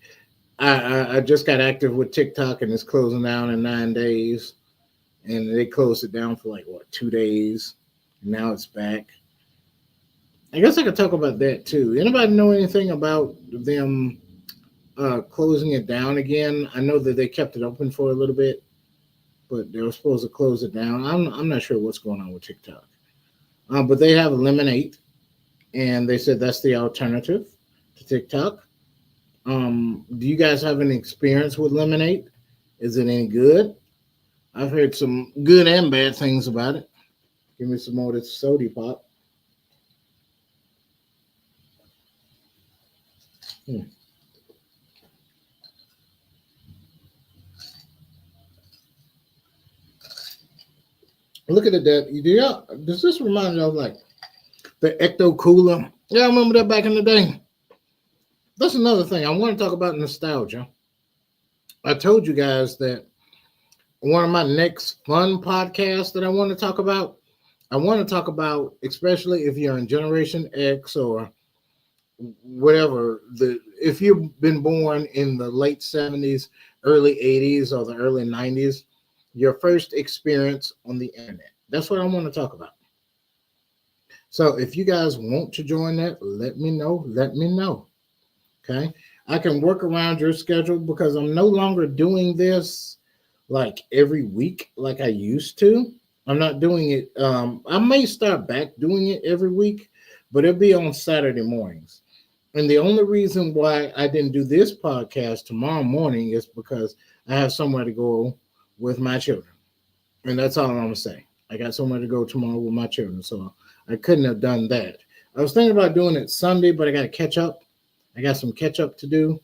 I just got active with TikTok and it's closing down in 9 days, and they closed it down for like 2 days. And now it's back. I guess I could talk about that too. Anybody know anything about them closing it down again? I know that they kept it open for a little bit, but they were supposed to close it down. I'm not sure what's going on with TikTok, but they have Lemonade, and they said that's the alternative to TikTok. Do you guys have any experience with Lemonade? Is it any good? I've heard some good and bad things about it. Give me some more of this soda pop. Hmm. Look at it, that. Does this remind you of like the Ecto Cooler? Yeah, I remember that back in the day. That's another thing. I want to talk about nostalgia. I told you guys that one of my next fun podcasts that I want to talk about, especially if you're in Generation X or whatever, if you've been born in the late 70s, early 80s, or the early 90s, your first experience on the internet. That's what I want to talk about. So if you guys want to join that, let me know. Let me know. Okay. I can work around your schedule because I'm no longer doing this like every week like I used to. I'm not doing it. I may start back doing it every week, but it'll be on Saturday mornings. And the only reason why I didn't do this podcast tomorrow morning is because I have somewhere to go with my children. And that's all I'm going to say. I got somewhere to go tomorrow with my children. So I couldn't have done that. I was thinking about doing it Sunday, but I got to catch up. I got some catch up to do.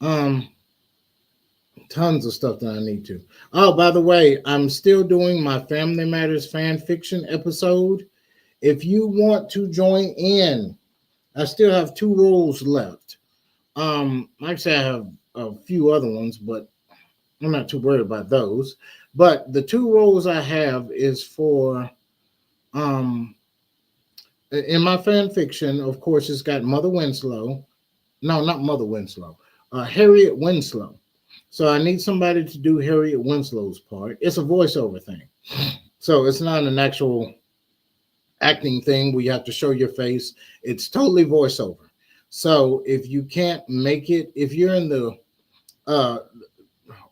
Um, Tons of stuff that I need to. Oh, by the way, I'm still doing my Family Matters fan fiction episode. If you want to join in, I still have 2 roles left. Like I said, I have a few other ones, but I'm not too worried about those. But the 2 roles I have is for in my fan fiction, of course, it's got Mother Winslow. No, not Mother Winslow. Harriet Winslow. So I need somebody to do Harriet Winslow's part. It's a voiceover thing. So it's not an actual acting thing where you have to show your face. It's totally voiceover. So if you can't make it, if you're in the uh,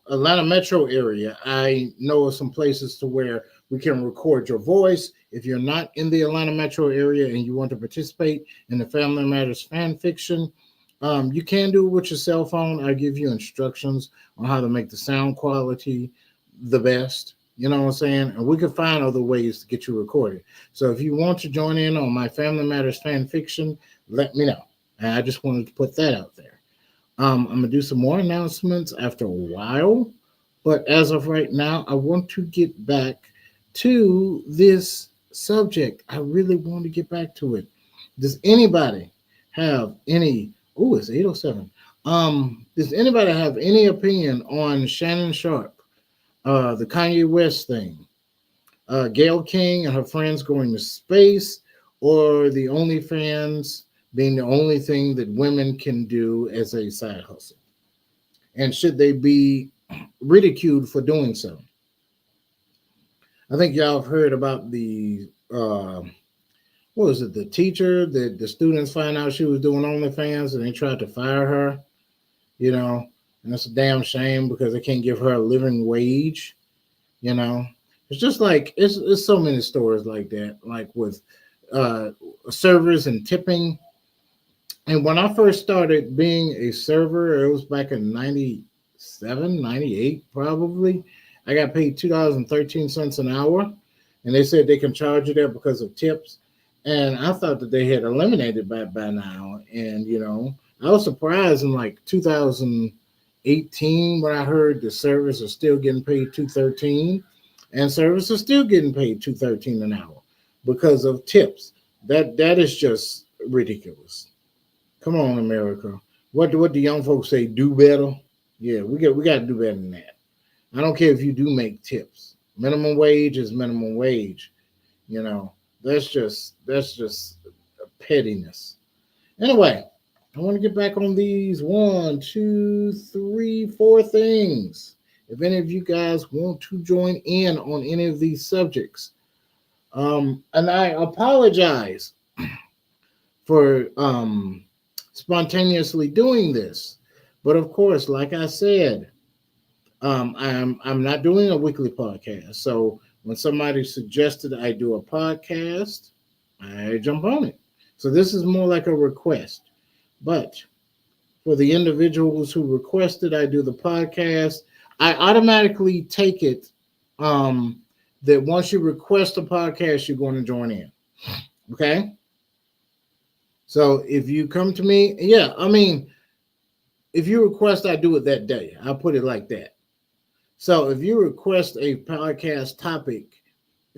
Atlanta metro area, I know of some places to where we can record your voice. If you're not in the Atlanta metro area and you want to participate in the Family Matters fan fiction, you can do it with your cell phone. I give you instructions on how to make the sound quality the best. You know what I'm saying? And we can find other ways to get you recorded. So if you want to join in on my Family Matters fan fiction, let me know. And I just wanted to put that out there. I'm going to do some more announcements after a while. But as of right now, I want to get back to this subject. I really want to get back to it. Does anybody have any? Oh, it's 8:07. Does anybody have any opinion on Shannon Sharp, the Kanye West thing, Gayle King and her friends going to space, or the OnlyFans being the only thing that women can do as a side hustle? And should they be ridiculed for doing so? I think y'all have heard about the what was it? The teacher that the students find out she was doing OnlyFans and they tried to fire her. You know, and that's a damn shame because they can't give her a living wage. You know, it's just like it's so many stories like that, like with uh, servers and tipping. And when I first started being a server, it was back in 97, 98, probably. I got paid $2.13 an hour, and they said they can charge you that because of tips. And I thought that they had eliminated by now. And, I was surprised in like 2018 when I heard the servers are still getting paid 213 and servers are still getting paid 213 an hour because of tips. That is just ridiculous. Come on, America. What do young folks say? Do better. Yeah, we got to do better than that. I don't care if you do make tips. Minimum wage is minimum wage. You know, that's just pettiness. Anyway, I want to get back on these one, two, three, four things. If any of you guys want to join in on any of these subjects, and I apologize for spontaneously doing this, but of course, like I said, I'm not doing a weekly podcast. So when somebody suggested I do a podcast, I jump on it. So this is more like a request. But for the individuals who requested I do the podcast, I automatically take it that once you request a podcast, you're going to join in. Okay? So if you come to me, yeah, I mean, if you request I do it that day, I'll put it like that. So if you request a podcast topic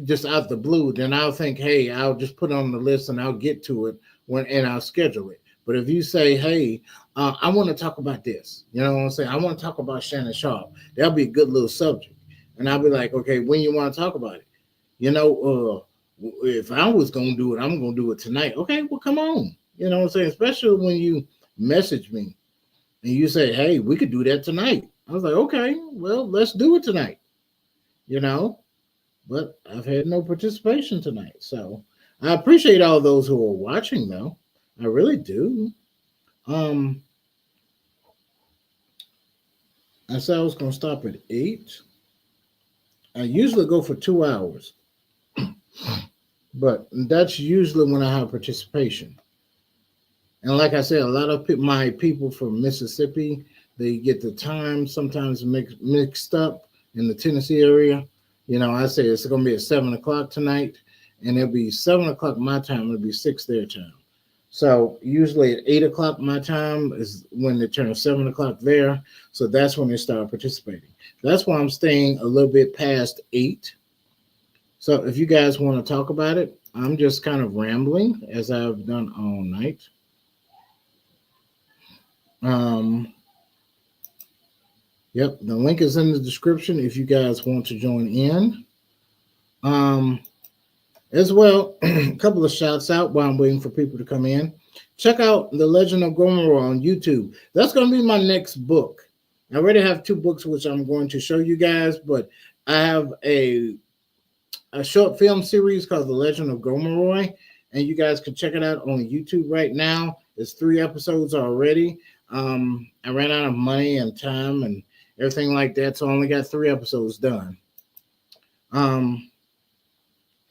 just out the blue, then I'll think, hey, I'll just put it on the list and I'll get to it and I'll schedule it. But if you say, hey, I want to talk about this, you know what I'm saying? I want to talk about Shannon Sharp. That'll be a good little subject. And I'll be like, okay, when you want to talk about it? If I was going to do it, I'm going to do it tonight. Okay, well, come on. You know what I'm saying? Especially when you message me and you say, hey, we could do that tonight. I was like, okay, well, let's do it tonight, but I've had no participation tonight. So I appreciate all those who are watching, though. I really do. I said I was going to stop at 8. I usually go for 2 hours, but that's usually when I have participation. And like I said, a lot of my people from Mississippi, they get the time sometimes mixed up in the Tennessee area. I say it's going to be at 7 o'clock tonight, and it'll be 7 o'clock my time. It'll be 6 their time. So usually at 8 o'clock my time is when they turn 7 o'clock there. So that's when they start participating. That's why I'm staying a little bit past 8. So if you guys want to talk about it, I'm just kind of rambling as I've done all night. Yep, the link is in the description if you guys want to join in. As well, a couple of shouts out while I'm waiting for people to come in. Check out The Legend of Gomorrah on YouTube. That's going to be my next book. I already have 2 books which I'm going to show you guys, but I have a short film series called The Legend of Gomorrah, and you guys can check it out on YouTube right now. It's 3 episodes already. I ran out of money and time and everything like that, so I only got 3 episodes done.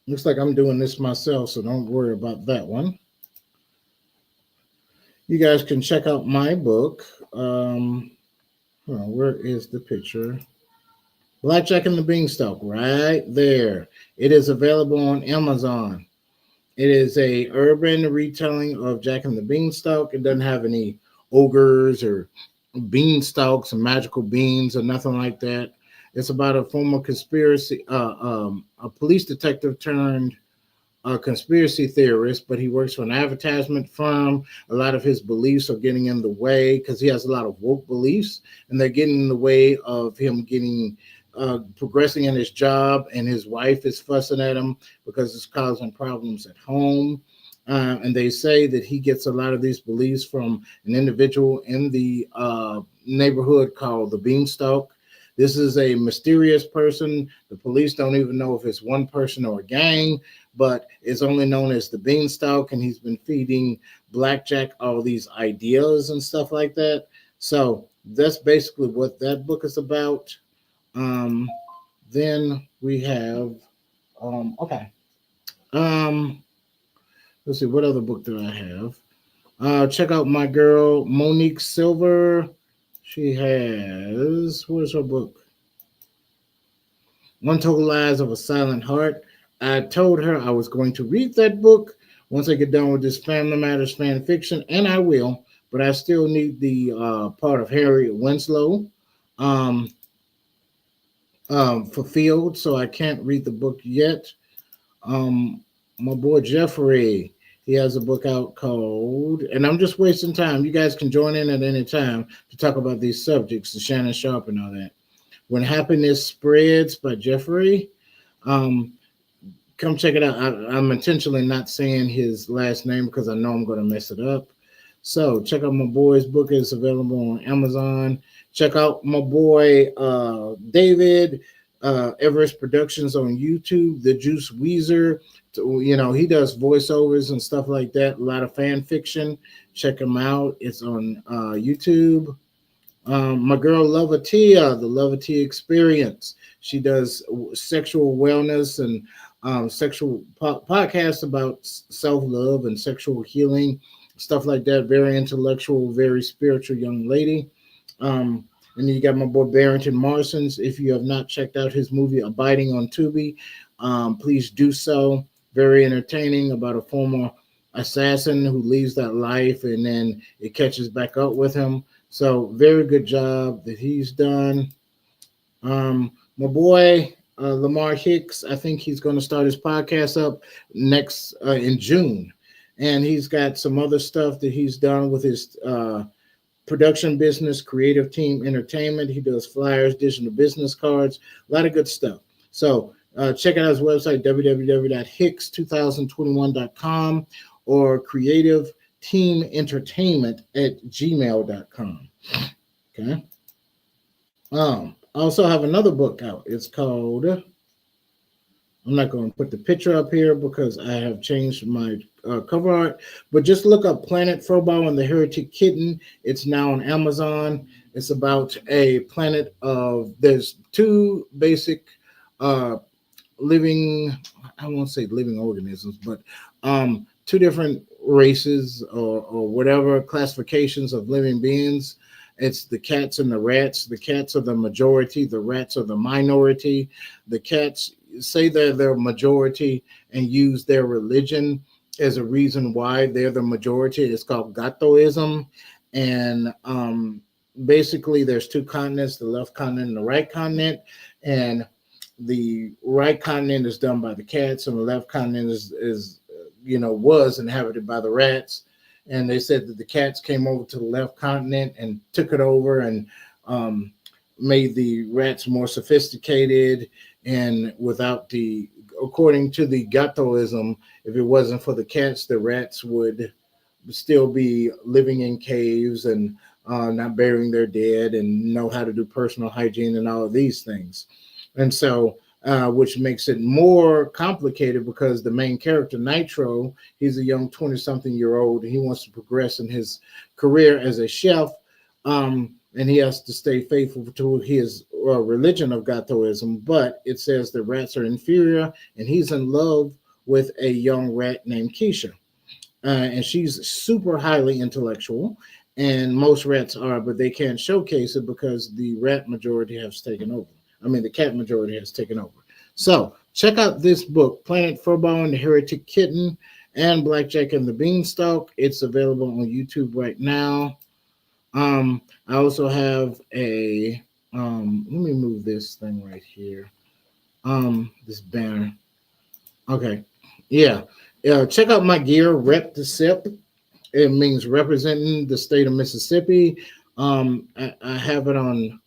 Looks like I'm doing this myself, so don't worry about that one. You guys can check out my book. Where is the picture? Blackjack and the Beanstalk, right there. It is available on Amazon. It is a urban retelling of Jack and the Beanstalk. It doesn't have any ogres or beanstalks and magical beans or nothing like that. It's about a former conspiracy, a police detective turned a conspiracy theorist, but he works for an advertisement firm. A lot of his beliefs are getting in the way because he has a lot of woke beliefs, and they're getting in the way of him getting progressing in his job. And his wife is fussing at him because it's causing problems at home. And they say that he gets a lot of these beliefs from an individual in the neighborhood called the Beanstalk. This is a mysterious person. The police don't even know if it's one person or a gang, but it's only known as the Beanstalk, and he's been feeding Blackjack all these ideas and stuff like that. So that's basically what that book is about. Um, then we have okay. Um, let's see, what other book do I have? Check out my girl Monique Silver. She has, where's her book? One Total Lies of a Silent Heart. I told her I was going to read that book once I get done with this Family Matters fan fiction, and I will, but I still need the part of Harriet Winslow um, fulfilled, so I can't read the book yet. Um, my boy Jeffrey, he has a book out called, and I'm just wasting time. You guys can join in at any time to talk about these subjects, the Shannon Sharp and all that. When Happiness Spreads by Jeffrey. Um, Come check it out. I'm intentionally not saying his last name because I know I'm going to mess it up. So check out my boy's book. It's available on Amazon. Check out my boy David Everest Productions on YouTube. The Juice Weezer. You know, he does voiceovers and stuff like that. A lot of fan fiction. Check him out. It's on YouTube. My girl Lovatia, the Lovatia Experience. She does sexual wellness and sexual podcasts about self love and sexual healing, stuff like that. Very intellectual, very spiritual young lady. And then you got my boy Barrington Marsons. If you have not checked out his movie Abiding on Tubi, please do so. Very entertaining about a former assassin who leaves that life and then it catches back up with him. So very good job that he's done. My boy Lamar Hicks, I think he's going to start his podcast up next in June, and he's got some other stuff that he's done with his production business, Creative Team Entertainment. He does flyers, digital business cards, a lot of good stuff. So check out his website, www.hicks2021.com or Creative Team Entertainment at gmail.com. Okay. I also have another book out. It's called, I'm not going to put the picture up here because I have changed my cover art, but just look up Planet Furball and the Heretic Kitten. It's now on Amazon. It's about a planet of, there's two basic living, I won't say living organisms, but two different races or whatever classifications of living beings. It's the cats and the rats. The cats are the majority. The rats are the minority. The cats say they're the majority and use their religion as a reason why they're the majority. It's called Gatoism. And basically, there's two continents, the left continent and the right continent. And the right continent is done by the cats, and the left continent is was inhabited by the rats. And they said that the cats came over to the left continent and took it over and made the rats more sophisticated. And without the, according to the Gatoism, if it wasn't for the cats, the rats would still be living in caves and not burying their dead and know how to do personal hygiene and all of these things. And so, which makes it more complicated because the main character, Nitro, he's a young 20-something-year-old, and he wants to progress in his career as a chef, and he has to stay faithful to his religion of Gatoism, but it says the rats are inferior, and he's in love with a young rat named Keisha. And she's super highly intellectual, and most rats are, but they can't showcase it because the rat majority has taken over. The cat majority has taken over. So check out this book, Planet Furball and the Heretic Kitten and Blackjack and the Beanstalk. It's available on YouTube right now. I also have a, let me move this thing right here. This banner. Okay. Yeah. Check out my gear, Rep the Sip. It means representing the state of Mississippi. I have it on.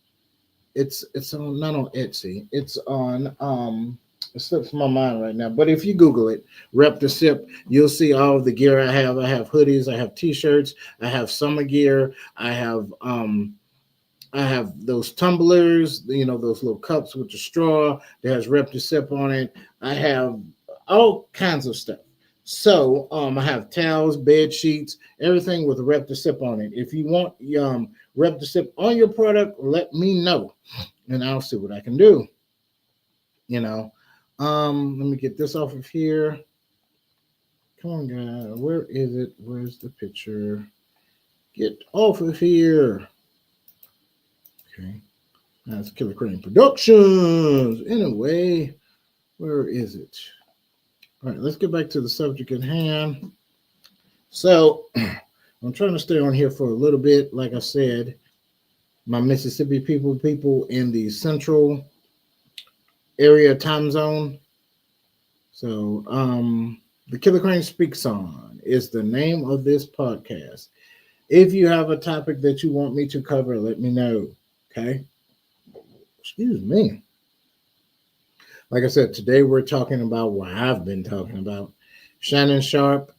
It's on not on Etsy. It's on. It slips my mind right now. But if you Google it, Rep the Sip, you'll see all of the gear I have. I have hoodies. I have T-shirts. I have summer gear. I have those tumblers, those little cups with the straw that has Rep to Sip on it. I have all kinds of stuff. So I have towels, bed sheets, everything with Rep to Sip on it. If you want Rep to Sip on your product, let me know, and I'll see what I can do. You know, let me get this off of here. Come on, guys. Where is it? Where's the picture? Get off of here. Okay. That's KillaKrane Productions. Anyway, where is it? All right, let's get back to the subject at hand. So, I'm trying to stay on here for a little bit. Like I said, my Mississippi people in the central area time zone. So, the KillaKrane Speaks On is the name of this podcast. If you have a topic that you want me to cover, let me know. Okay. Excuse me. Like I said, today we're talking about what I've been talking about. Shannon Sharp,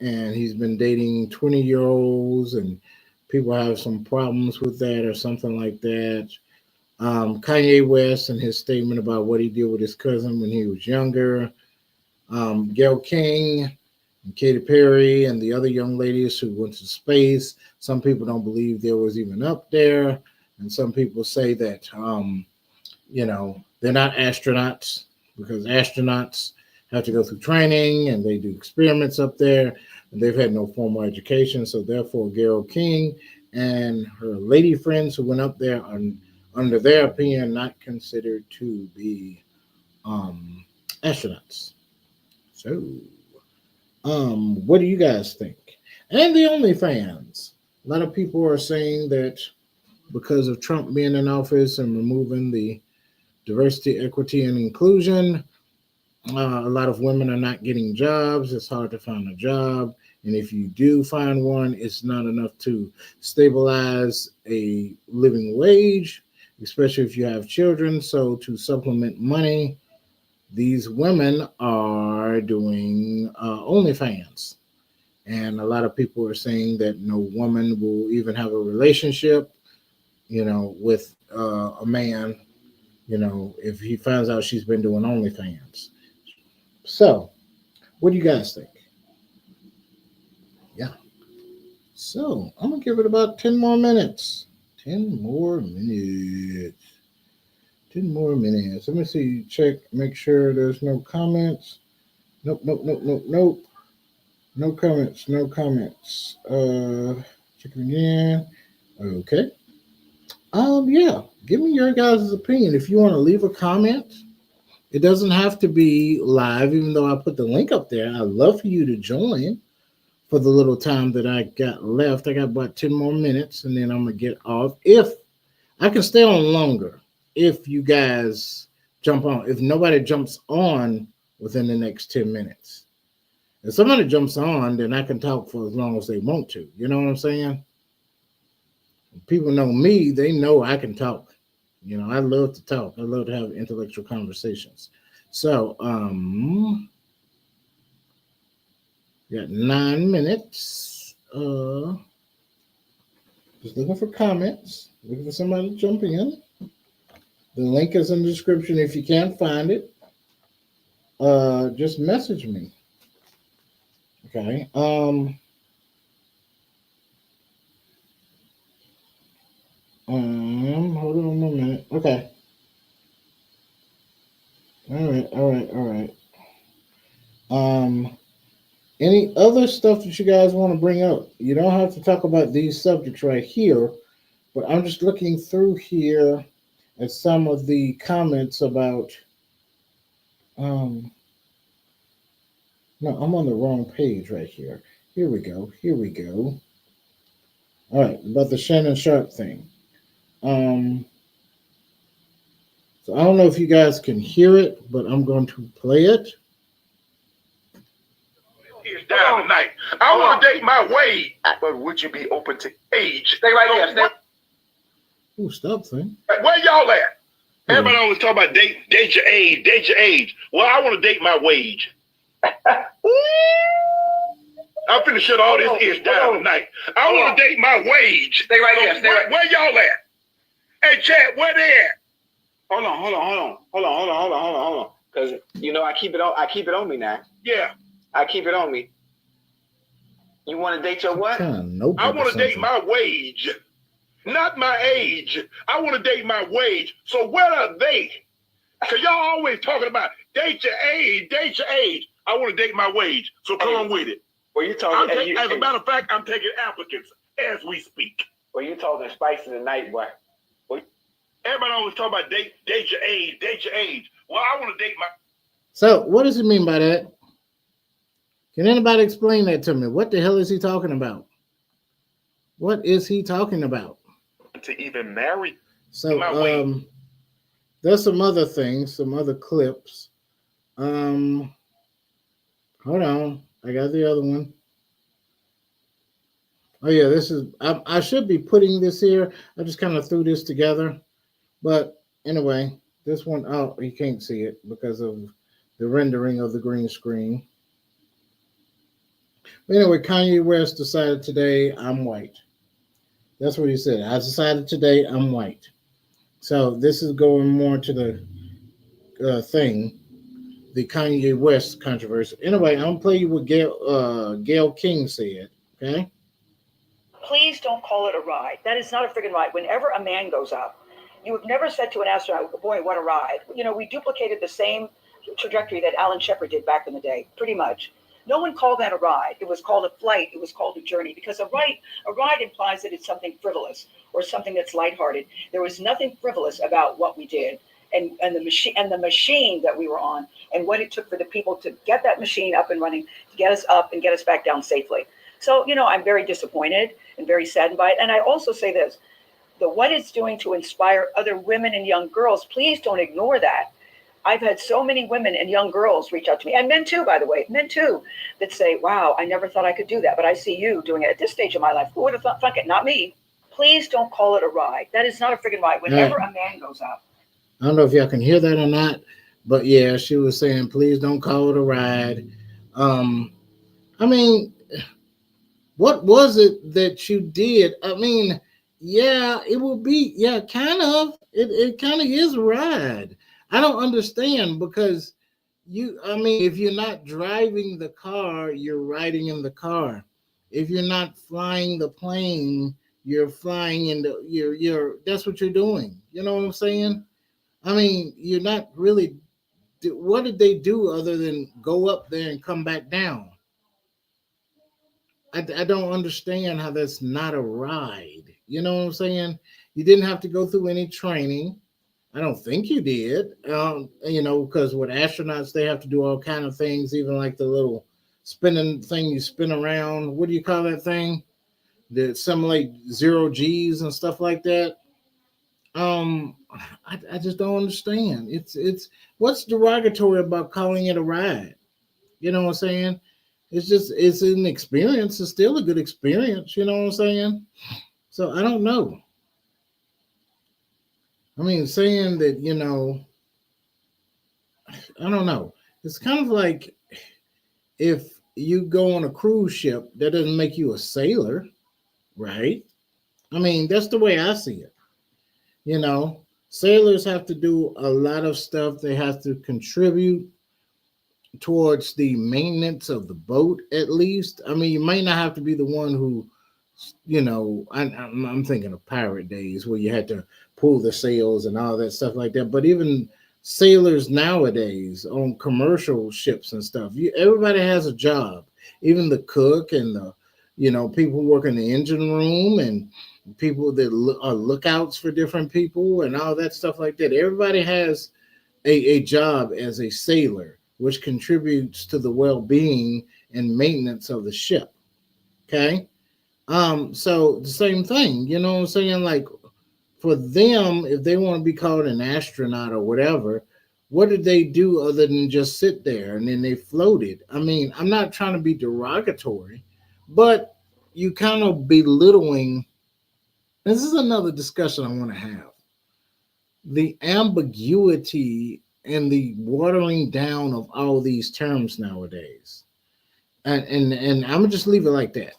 and he's been dating 20-year-olds, and people have some problems with that or something like that. Kanye West and his statement about what he did with his cousin when he was younger. Gayle King and Katy Perry and the other young ladies who went to space. Some people don't believe there was even up there, and some people say that they're not astronauts because astronauts have to go through training and they do experiments up there, and they've had no formal education. So therefore, Gayle King and her lady friends who went up there are, under their opinion, not considered to be astronauts. So, what do you guys think? And the OnlyFans. A lot of people are saying that because of Trump being in office and removing the diversity, equity, and inclusion, a lot of women are not getting jobs. It's hard to find a job. And if you do find one, it's not enough to stabilize a living wage, especially if you have children. So, to supplement money, these women are doing OnlyFans. And a lot of people are saying that no woman will even have a relationship, with a man, if he finds out she's been doing OnlyFans. So, what do you guys think? Yeah. So, I'm going to give it about 10 more minutes. 10 more minutes. 10 more minutes. Let me see. Check. Make sure there's no comments. Nope, nope, nope, nope, nope. No comments. No comments. Check it again. Okay. Yeah. Give me your guys' opinion. If you want to leave a comment, it doesn't have to be live, even though I put the link up there. I'd love for you to join for the little time that I got left. I got about 10 more minutes, and then I'm going to get off. If I can stay on longer, if you guys jump on. If nobody jumps on within the next 10 minutes. If somebody jumps on, then I can talk for as long as they want to. You know what I'm saying? People know me, they know I can talk. I love to talk. I love to have intellectual conversations. So, got 9 minutes. Just looking for comments. Looking for somebody to jump in. The link is in the description. If you can't find it, just message me. Okay. Hold on a minute. Okay. All right. Any other stuff that you guys want to bring up? You don't have to talk about these subjects right here, but I'm just looking through here at some of the comments about. No, I'm on the wrong page right here. Here we go. Here we go. All right, about the Shannon Sharp thing. So I don't know if you guys can hear it, but I'm going to play it. age down tonight. I want to date my wage. But would you be open to age? Stay right there. Ooh, stop thing. Where y'all at? Everybody always talk about date your age, date your age. Well, I want to date my wage. I'm finna shut all this ish down tonight. I want to date my wage. Stay right there. Where y'all at? Hey, chat, where they at? Hold on. Cause I keep it on me now. Yeah. I keep it on me. You want to date your what? I want to date my wage. Not my age. I want to date my wage. So where are they? Cause y'all always talking about date your age. I want to date my wage. So come on with it. Well, you talking? As a matter of fact, I'm taking applicants as we speak. Well, you talking spicy tonight, boy. Everybody always talk about date your age. Well, I want to date my. So, what does he mean by that? Can anybody explain that to me? What the hell is he talking about? What is he talking about? To even marry. So, there's some other things, some other clips. Hold on, I got the other one. Oh yeah, this is. I should be putting this here. I just kind of threw this together. But anyway, this one, oh, you can't see it because of the rendering of the green screen. But anyway, Kanye West decided today, I'm white. That's what he said. I decided today, I'm white. So this is going more to the thing, the Kanye West controversy. Anyway, I'm going to play you what Gayle King said, okay? Please don't call it a ride. That is not a friggin' ride. Whenever a man goes up, you have never said to an astronaut, boy, what a ride. We duplicated the same trajectory that Alan Shepard did back in the day, pretty much. No one called that a ride. It was called a flight. It was called a journey, because a ride implies that it's something frivolous or something that's lighthearted. There was nothing frivolous about what we did and the machine that we were on and what it took for the people to get that machine up and running, to get us up and get us back down safely. So, I'm very disappointed and very saddened by it. And I also say this. What it's doing to inspire other women and young girls, please don't ignore that. I've had so many women and young girls reach out to me, and men too, by the way, that say, wow, I never thought I could do that, but I see you doing it at this stage of my life. Who would have thought, fuck it, not me. Please don't call it a ride. That is not a friggin' ride. Whenever a man goes up. I don't know if y'all can hear that or not, but yeah, she was saying, please don't call it a ride. I mean, what was it that you did? I mean, yeah, it will be. Yeah, kind of. It kind of is a ride. I don't understand because if you're not driving the car, you're riding in the car. If you're not flying the plane, you're flying in the. You're. That's what you're doing. You know what I'm saying? I mean, you're not really. What did they do other than go up there and come back down? I don't understand how that's not a ride. You know what I'm saying? You didn't have to go through any training. I don't think you did. Because with astronauts, they have to do all kind of things, even like the little spinning thing you spin around. What do you call that thing? That simulate zero G's and stuff like that. I just don't understand. It's what's derogatory about calling it a ride? You know what I'm saying? It's an experience. It's still a good experience. You know what I'm saying? So I don't know. I mean, saying that, I don't know. It's kind of like if you go on a cruise ship, that doesn't make you a sailor, right? I mean, that's the way I see it. Sailors have to do a lot of stuff. They have to contribute towards the maintenance of the boat, at least. I mean, you might not have to be the one who, I'm thinking of pirate days where you had to pull the sails and all that stuff like that. But even sailors nowadays on commercial ships and stuff, everybody has a job. Even the cook and the, people who work in the engine room and people that are lookouts for different people and all that stuff like that. Everybody has a job as a sailor, which contributes to the well-being and maintenance of the ship. Okay. So the same thing, you know what I'm saying? Like for them, if they want to be called an astronaut or whatever, What did they do other than just sit there and then they floated? I mean, I'm not trying to be derogatory, but you kind of belittling. This is another discussion I want to have. The ambiguity and the watering down of all these terms nowadays. And I'm gonna just leave it like that.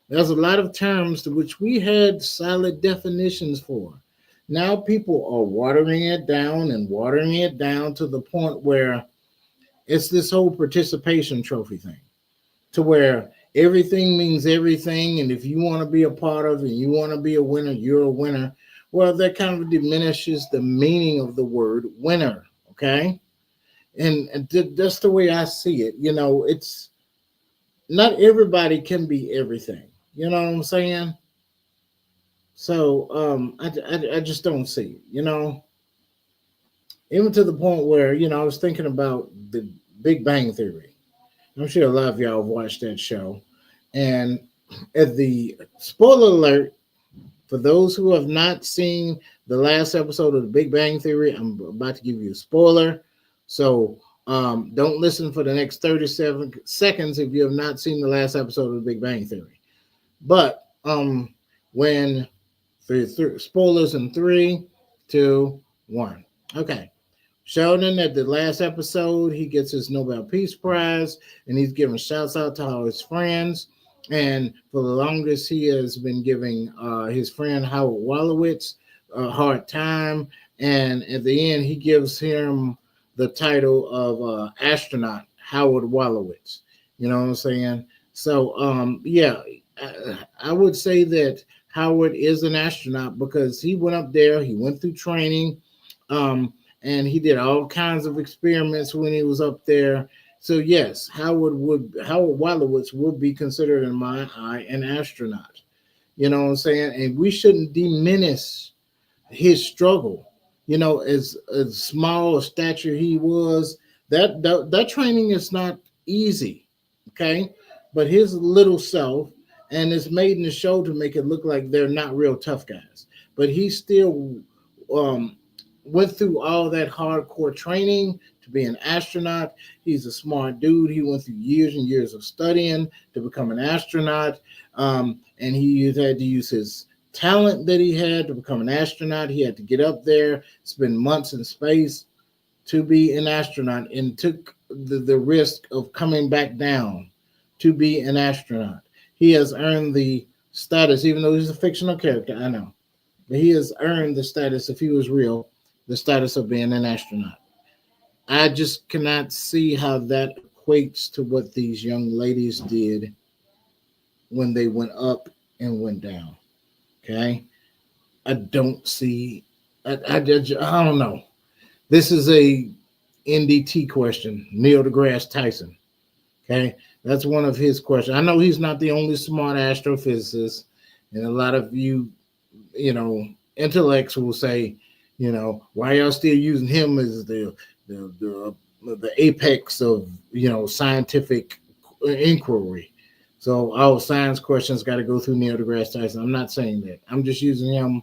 There's a lot of terms to which we had solid definitions for. Now people are watering it down to the point where it's this whole participation trophy thing, to where everything means everything, and if you want to be a part of it and you want to be a winner, you're a winner. Well, that kind of diminishes the meaning of the word winner. Okay, and that's the way I see it. You know, it's not everybody can be everything. You know what I'm saying? So I just don't see it. You know, even to the point where I was thinking about the Big Bang Theory. I'm sure a lot of y'all have watched that show, and at the spoiler alert for those who have not seen the last episode of the Big Bang Theory, I'm about to give you a spoiler. So don't listen for the next 37 seconds if you have not seen the last episode of the Big Bang Theory. But when spoilers in 3, 2, 1. Okay. Sheldon at the last episode, he gets his Nobel Peace Prize, and he's giving shouts out to all his friends. And for the longest, he has been giving his friend Howard Wolowitz a hard time. And at the end, he gives him the title of astronaut Howard Wolowitz. You know what I'm saying? So, yeah, I would say that Howard is an astronaut because he went up there, he went through training, and he did all kinds of experiments when he was up there. So yes, Howard Wolowitz would be considered in my eye an astronaut. You know what I'm saying? And we shouldn't diminish his struggle. You know, as small a stature he was, that training is not easy. Okay, but his little self, and it's made in the show to make it look like they're not real tough guys. But he still went through all that hardcore training to be an astronaut. He's a smart dude. He went through years and years of studying to become an astronaut. And he had to use his talent that he had to become an astronaut. He had to get up there, spend months in space to be an astronaut, and took the risk of coming back down to be an astronaut. He has earned the status, even though he's a fictional character, I know, but he has earned the status, if he was real, the status of being an astronaut. I just cannot see how that equates to what these young ladies did when they went up and went down. Okay, I don't see. I don't know. This is a NDT question. Neil deGrasse Tyson. Okay, that's one of his questions. I know he's not the only smart astrophysicist, and a lot of you, intellects will say, why y'all still using him as the apex of scientific inquiry. So all science questions got to go through Neil deGrasse Tyson. I'm not saying that. I'm just using him,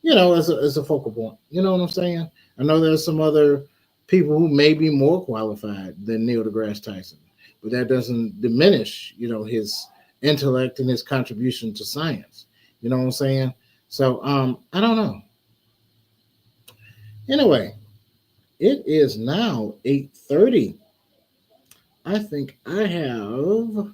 as a focal point. You know what I'm saying? I know there's some other people who may be more qualified than Neil deGrasse Tyson, but that doesn't diminish, his intellect and his contribution to science. You know what I'm saying? So I don't know. Anyway, it is now 8:30. I think I have.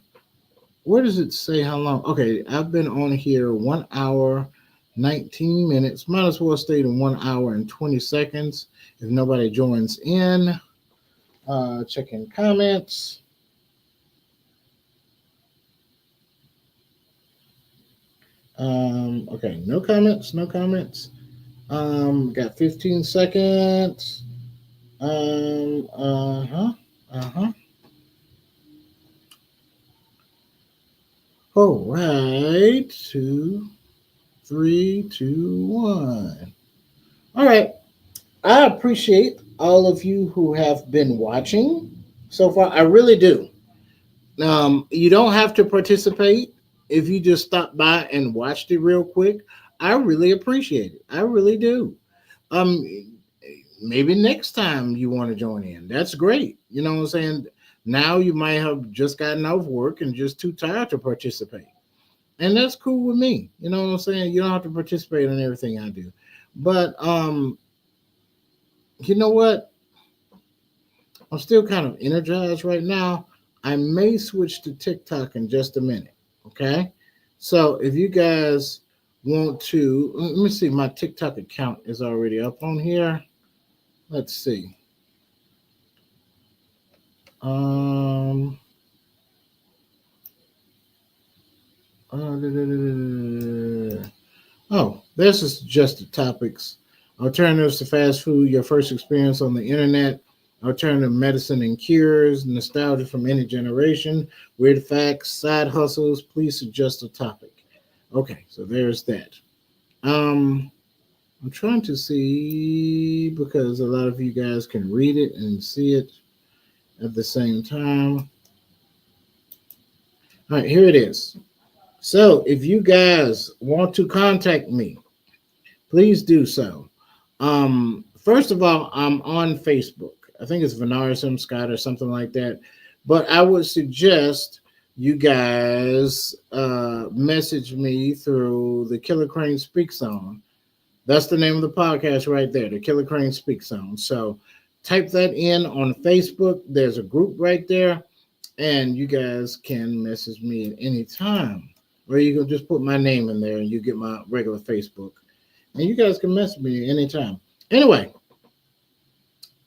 Where does it say how long? Okay, I've been on here 1 hour, 19 minutes. Might as well stay to 1 hour and 20 seconds if nobody joins in. Checking comments. Okay, no comments. Got 15 seconds. All right, 2, 3, 2, 1. All right. I appreciate all of you who have been watching so far. I really do. You don't have to participate if you just stop by and watched it real quick. I really appreciate it. I really do. maybe next time you want to join in. That's great. You know what I'm saying? Now you might have just gotten off work and just too tired to participate. And that's cool with me. You know what I'm saying? You don't have to participate in everything I do. But you know what? I'm still kind of energized right now. I may switch to TikTok in just a minute. Okay. So if you guys want to, let me see, my TikTok account is already up on here. Let's see. Um, oh, there's the suggested topics. Alternatives to fast food, your first experience on the internet, alternative medicine and cures, nostalgia from any generation, weird facts, side hustles. Please suggest a topic. Okay, so there's that. Um, I'm trying to see because a lot of you guys can read it and see it at the same time. All right, here it is. So if you guys want to contact me, please do so. First of all, I'm on Facebook. I think it's Vanaris M. Scott or something like that. But I would suggest you guys message me through the KillaKrane Speak Zone. That's the name of the podcast right there, the KillaKrane Speak Zone. So type that in on Facebook. There's a group right there, and you guys can message me at any time. Or you can just put my name in there and you get my regular Facebook. And you guys can message me anytime. Anyway,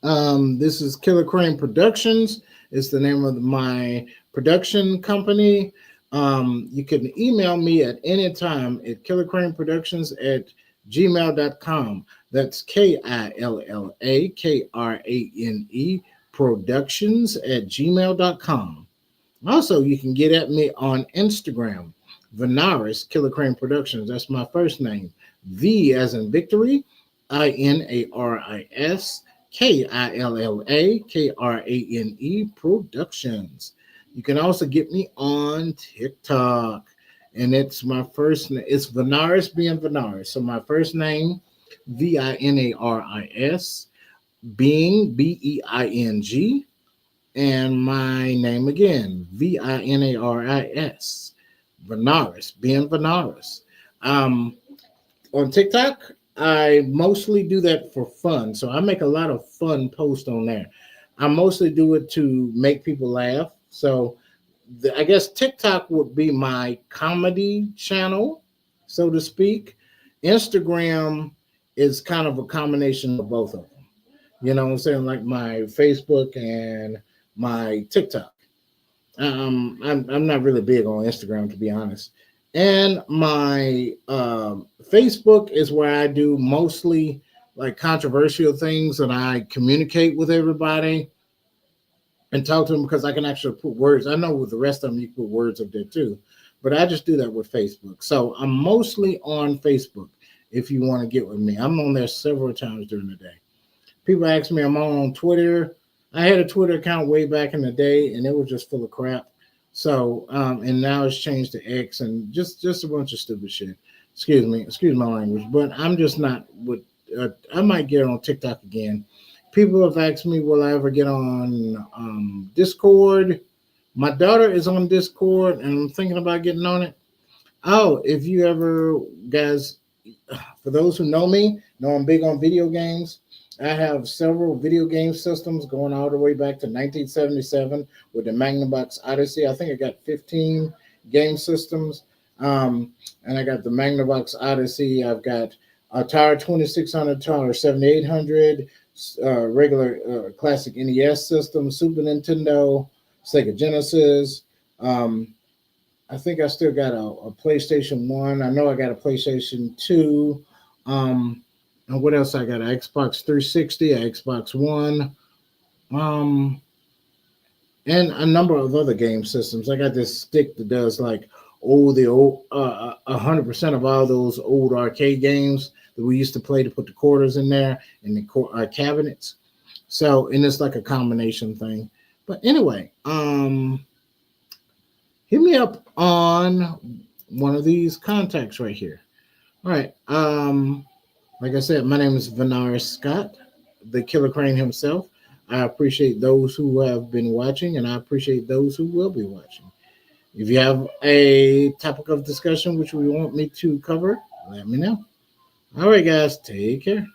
this is KillaKrane Productions. It's the name of my production company. You can email me at any time at KillaKraneProductions@gmail.com. That's KillaKrane Productions@gmail.com. Also, you can get at me on Instagram, Vanaris KillaKrane Productions. That's my first name. V as in victory, INARIS KillaKrane Productions. You can also get me on TikTok, and it's my first name. It's Vanaris being Vanaris. So my first name, VINARIS, being BEING, and my name again, VINARIS, Vanaris being Vanaris. On TikTok, I mostly do that for fun. So I make a lot of fun posts on there. I mostly do it to make people laugh. So I guess TikTok would be my comedy channel, so to speak. Instagram is kind of a combination of both of them. You know what I'm saying? Like my Facebook and my TikTok. I'm not really big on Instagram, to be honest. And my Facebook is where I do mostly like controversial things, and I communicate with everybody and talk to them because I can actually put words. I know with the rest of them, you can put words up there too, but I just do that with Facebook. So I'm mostly on Facebook if you want to get with me. I'm on there several times during the day. People ask me, I'm on Twitter. I had a Twitter account way back in the day, and it was just full of crap. So, and now it's changed to X and just a bunch of stupid shit. Excuse my language, but I'm just not with. I might get on TikTok again. People have asked me, will I ever get on Discord? My daughter is on Discord, and I'm thinking about getting on it. Oh, if you ever, guys, for those who know me, know I'm big on video games. I have several video game systems going all the way back to 1977 with the Magnavox Odyssey. I think I got 15 game systems. And I got the Magnavox Odyssey. I've got Atari 2600, Atari 7800, regular classic NES system, Super Nintendo, Sega Genesis. I think I still got a PlayStation 1. I know I got a PlayStation 2. And what else I got? An Xbox 360, an Xbox One, and a number of other game systems. I got this stick that does like 100% of all those old arcade games that we used to play to put the quarters in there and the cabinets. So, and it's like a combination thing. But anyway, hit me up on one of these contacts right here. All right. Like I said, my name is Vanaris Scott. the KillaKrane himself. I appreciate those who have been watching, and I appreciate those who will be watching. If you have a topic of discussion which we want me to cover, let me know. All right, guys, take care.